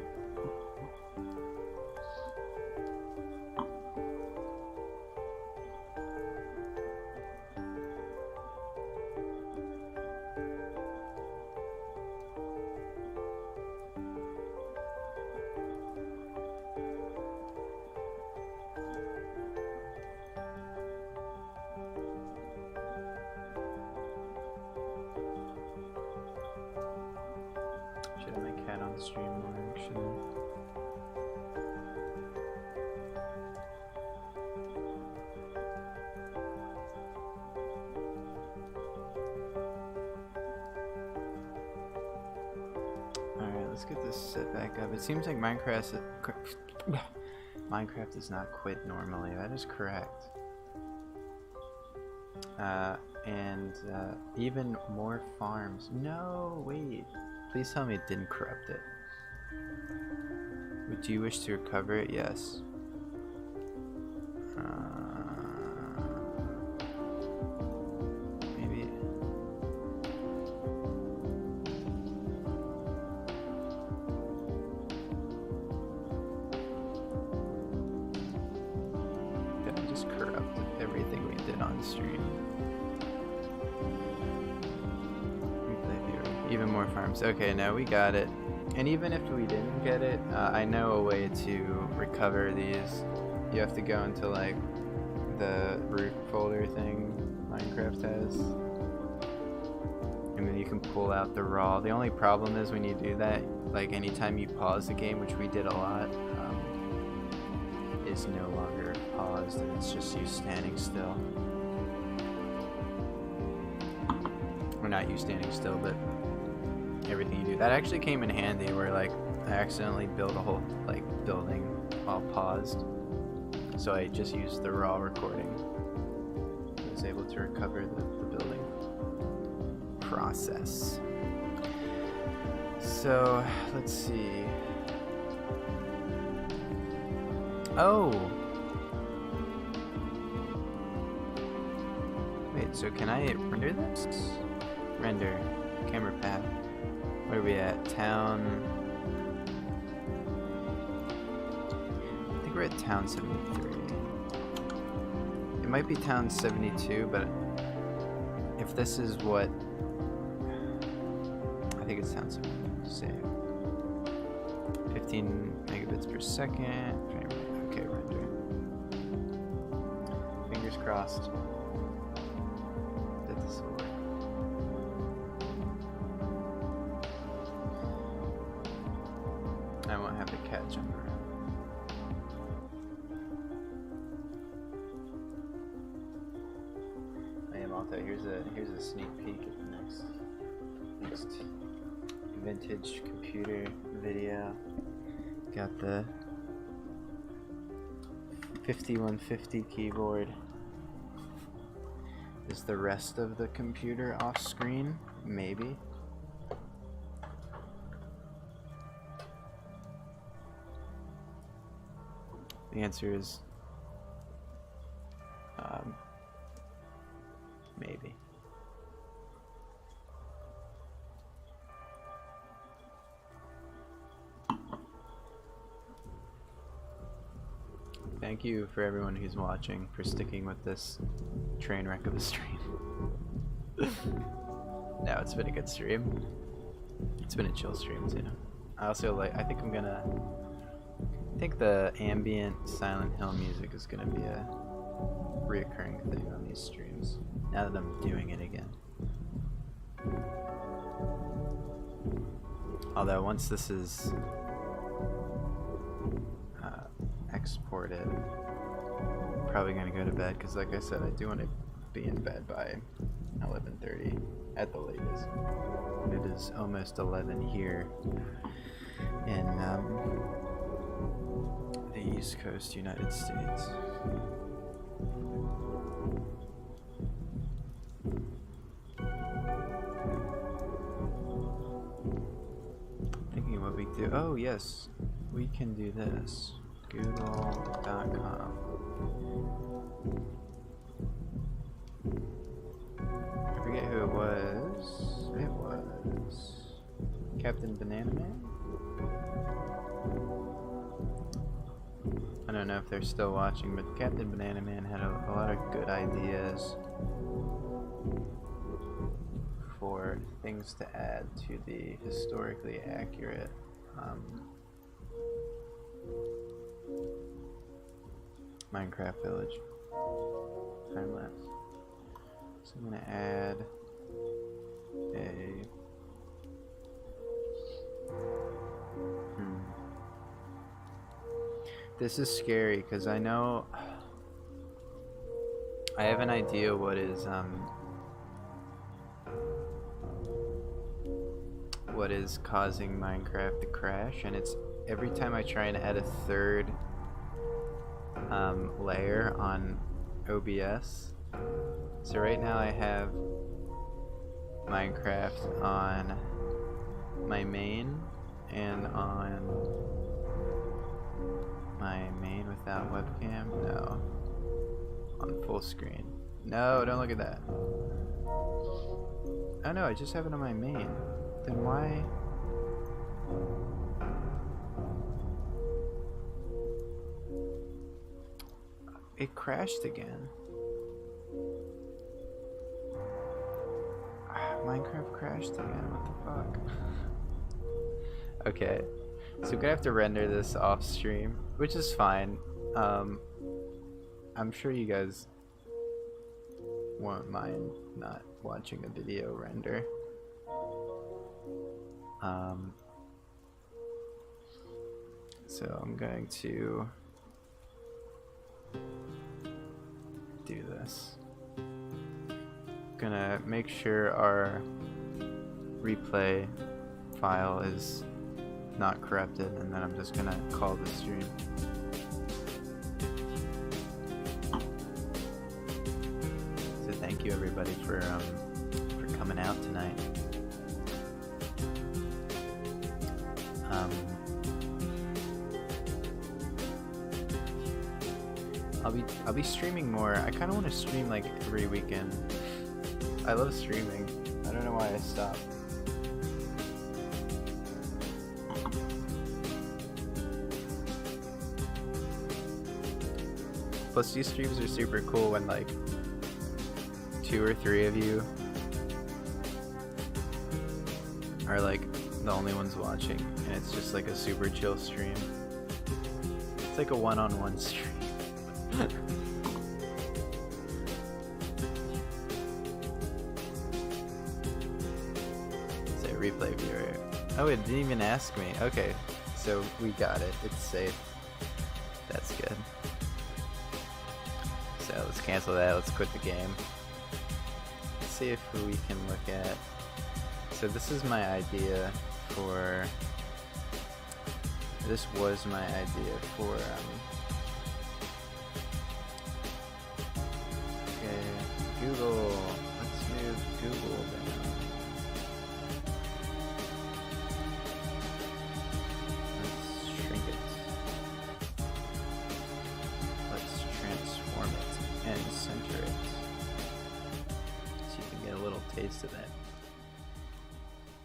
Stream more actually. Alright, let's get this set back up. It seems like Minecraft does not quit normally. That is correct. Even more farms. No, wait. Please tell me it didn't corrupt it. Would you wish to recover it? Yes. Maybe. Did I just corrupt everything we did on stream? Even more farms. Okay, now we got it. And even if we didn't get it, I know a way to recover these. You have to go into like the root folder thing Minecraft has, and then you can pull out the raw. The only problem is when you do that, like anytime you pause the game, which we did a lot, is no longer paused and it's just you standing still. Or not you standing still, but everything you do. That actually came in handy where like I accidentally built a whole like building while paused. So I just used the raw recording. I was able to recover the building process. So let's see. Oh! Wait, so can I render this? Render. Camera path. Where are we at? Town. I think we're at town 73. It might be town 72, but if this is what... I think it's town 72. Save. 15 megabits per second. Okay, render. Fingers crossed that this will work. I won't have the cat jump around. I am also here's a sneak peek at the next vintage computer video. Got the 5150 keyboard. Is the rest of the computer off screen? Maybe. The answer is maybe. Thank you for everyone who's watching for sticking with this train wreck of a stream. No, it's been a good stream. It's been a chill stream too. I also like, I think the ambient Silent Hill music is gonna be a reoccurring thing on these streams now that I'm doing it again. Although once this is exported, I'm probably gonna go to bed because, like I said, I do want to be in bed by 11:30 at the latest. It is almost 11 here in the East Coast, United States. Thinking what we do. Oh yes, we can do this. Google.com. I forget who it was. It was Captain Banana Man? I don't know if they're still watching, but Captain Banana Man had a lot of good ideas for things to add to the historically accurate Minecraft village time lapse. So I'm gonna add a This is scary because I know I have an idea what is causing Minecraft to crash, and it's every time I try and add a third layer on OBS. So right now I have Minecraft on my main and on my main without webcam. No, on full screen. No, don't look at that. Oh no, I just have it on my main. Then why? It crashed again. Minecraft crashed again, what the fuck? Okay, so we're gonna have to render this off stream, which is fine. I'm sure you guys won't mind not watching a video render. So I'm going to do this. Gonna make sure our replay file is not corrupted, and then I'm just gonna call the stream. So thank you everybody for coming out tonight. I'll be streaming more. I kind of want to stream like every weekend. I love streaming. I don't know why I stopped. Plus these streams are super cool when like 2 or 3 of you are like the only ones watching, and it's just like a super chill stream. It's like a one-on-one stream. Say replay viewer. Oh, it didn't even ask me. Okay, so we got it. It's safe. That's good. So let's cancel that. Let's quit the game. Let's see if we can look at. So this is my idea for. This was my idea for. Google. Let's move Google down. Let's shrink it. Let's transform it and center it. So you can get a little taste of that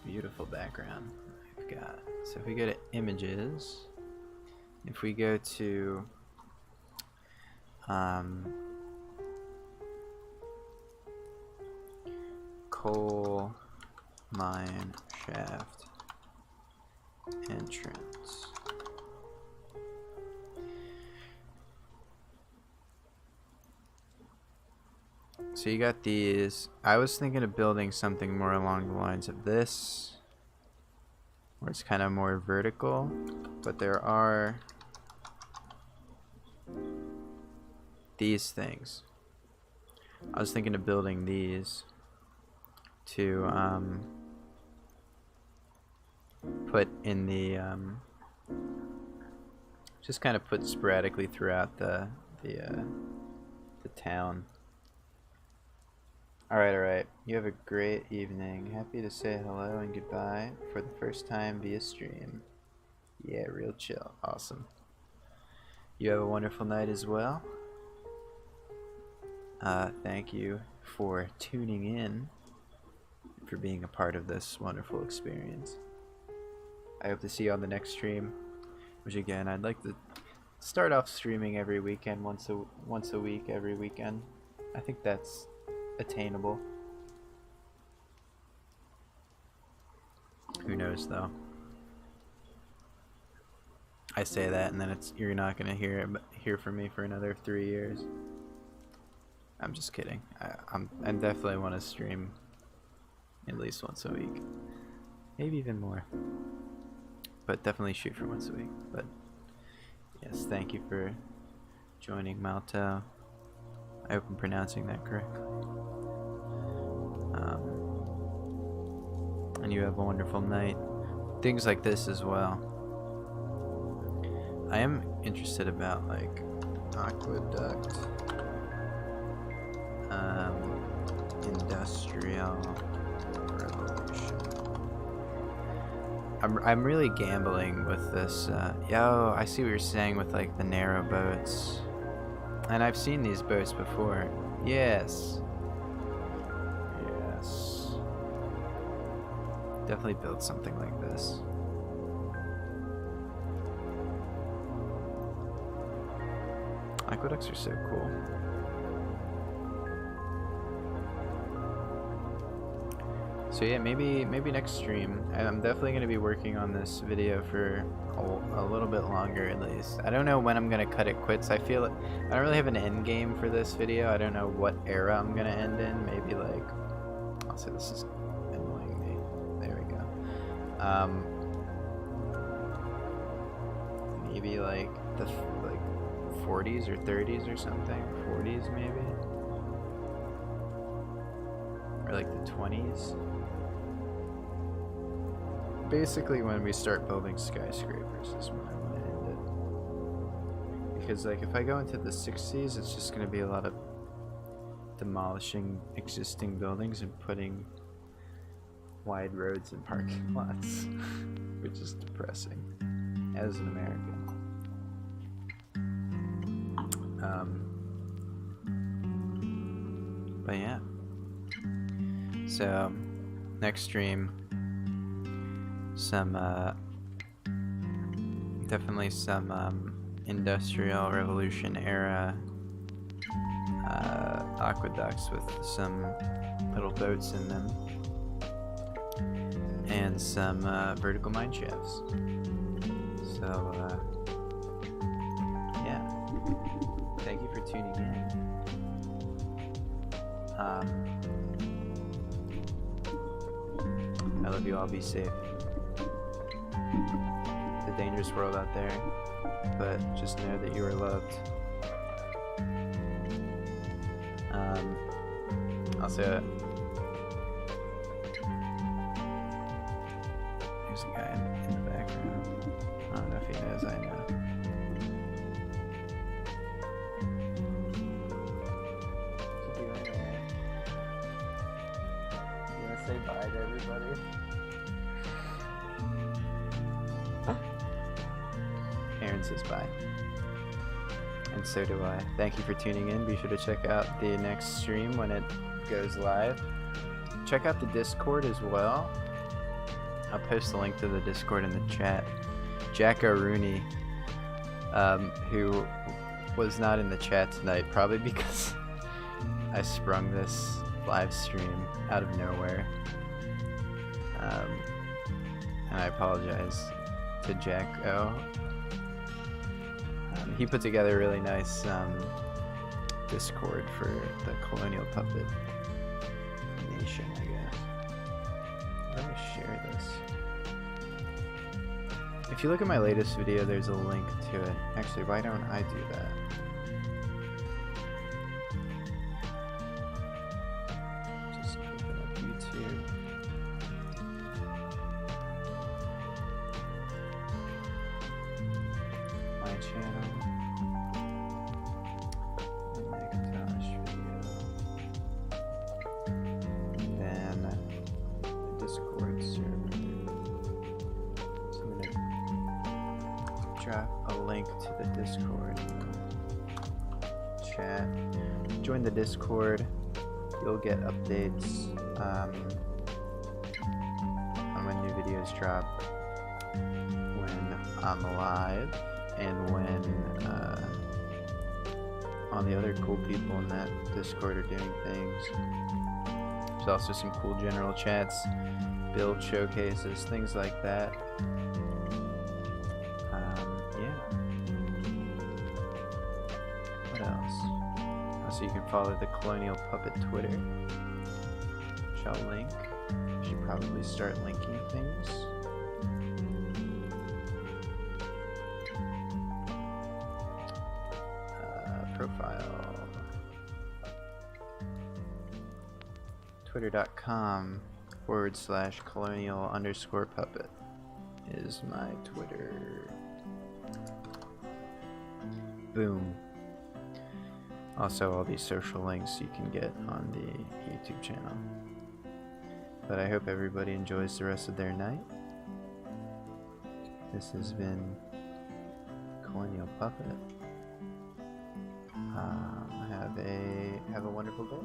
beautiful background we've got. So if we go to images, if we go to coal mine shaft entrance. So you got these. I was thinking of building something more along the lines of this, where it's kind of more vertical, but there are these things. I was thinking of building these to put in the just kind of put sporadically throughout the town. All right. You have a great evening. Happy to say hello and goodbye for the first time via stream. Yeah, real chill. Awesome. You have a wonderful night as well. Thank you for tuning in, for being a part of this wonderful experience. I hope to see you on the next stream, which again, I'd like to start off streaming every weekend, once a week, every weekend. I think that's attainable. Who knows though? I say that and then you're not gonna hear from me for another 3 years. I'm just kidding. I definitely want to stream at least once a week, maybe even more, but definitely shoot for once a week. But yes, thank you for joining, Malto. I hope I'm pronouncing that correctly. And you have a wonderful night. Things like this as well. I am interested about like aqueduct, industrial revolution. I'm really gambling with this. Yo, I see what you're saying with like the narrow boats. And I've seen these boats before. Yes. Definitely build something like this. Aqueducts are so cool. So yeah, maybe next stream. I'm definitely going to be working on this video for a little bit longer at least. I don't know when I'm going to cut it quits. I feel I don't really have an end game for this video. I don't know what era I'm going to end in. Maybe like, I'll say this is annoying me. There we go. Maybe like the 40s or 30s or something. 40s maybe. Or like the 20s. basically when we start building skyscrapers is when I want to end it. Because like if I go into the 60s, it's just going to be a lot of demolishing existing buildings and putting wide roads and parking lots, which is depressing as an American. But yeah. So next stream, some definitely some Industrial Revolution era aqueducts with some little boats in them, and some vertical mine shafts. So yeah, thank you for tuning in. I love you all. Be safe. It's a dangerous world out there, but just know that you are loved. Also, there's a guy in the background. I don't know if he knows I know. You want to say bye to everybody? Aaron says bye. And so do I. Thank you for tuning in. Be sure to check out the next stream when it goes live. Check out the Discord as well. I'll post a link to the Discord in the chat. Jack O'Rooney, who was not in the chat tonight, probably because I sprung this live stream out of nowhere. And I apologize to Jack O. He put together a really nice Discord for the Colonial Puppet Nation, I guess. Let me share this. If you look at my latest video, there's a link to it. Actually, why don't I do that? Just open up YouTube. My channel. Macintosh video. And then the Discord server. So I'm gonna drop a link to the Discord chat. Join the Discord. You'll get updates on when new videos drop, when I'm live, and when all the other cool people in that Discord are doing things. There's also some cool general chats, build showcases, things like that. Yeah. What else? Also, you can follow the Colonial Puppet Twitter, which I'll link. I should probably start linking things. Profile. Twitter.com/colonial_puppet is my Twitter. Boom. Also, all these social links you can get on the YouTube channel. But I hope everybody enjoys the rest of their night. This has been Colonial Puppet. Have a wonderful day.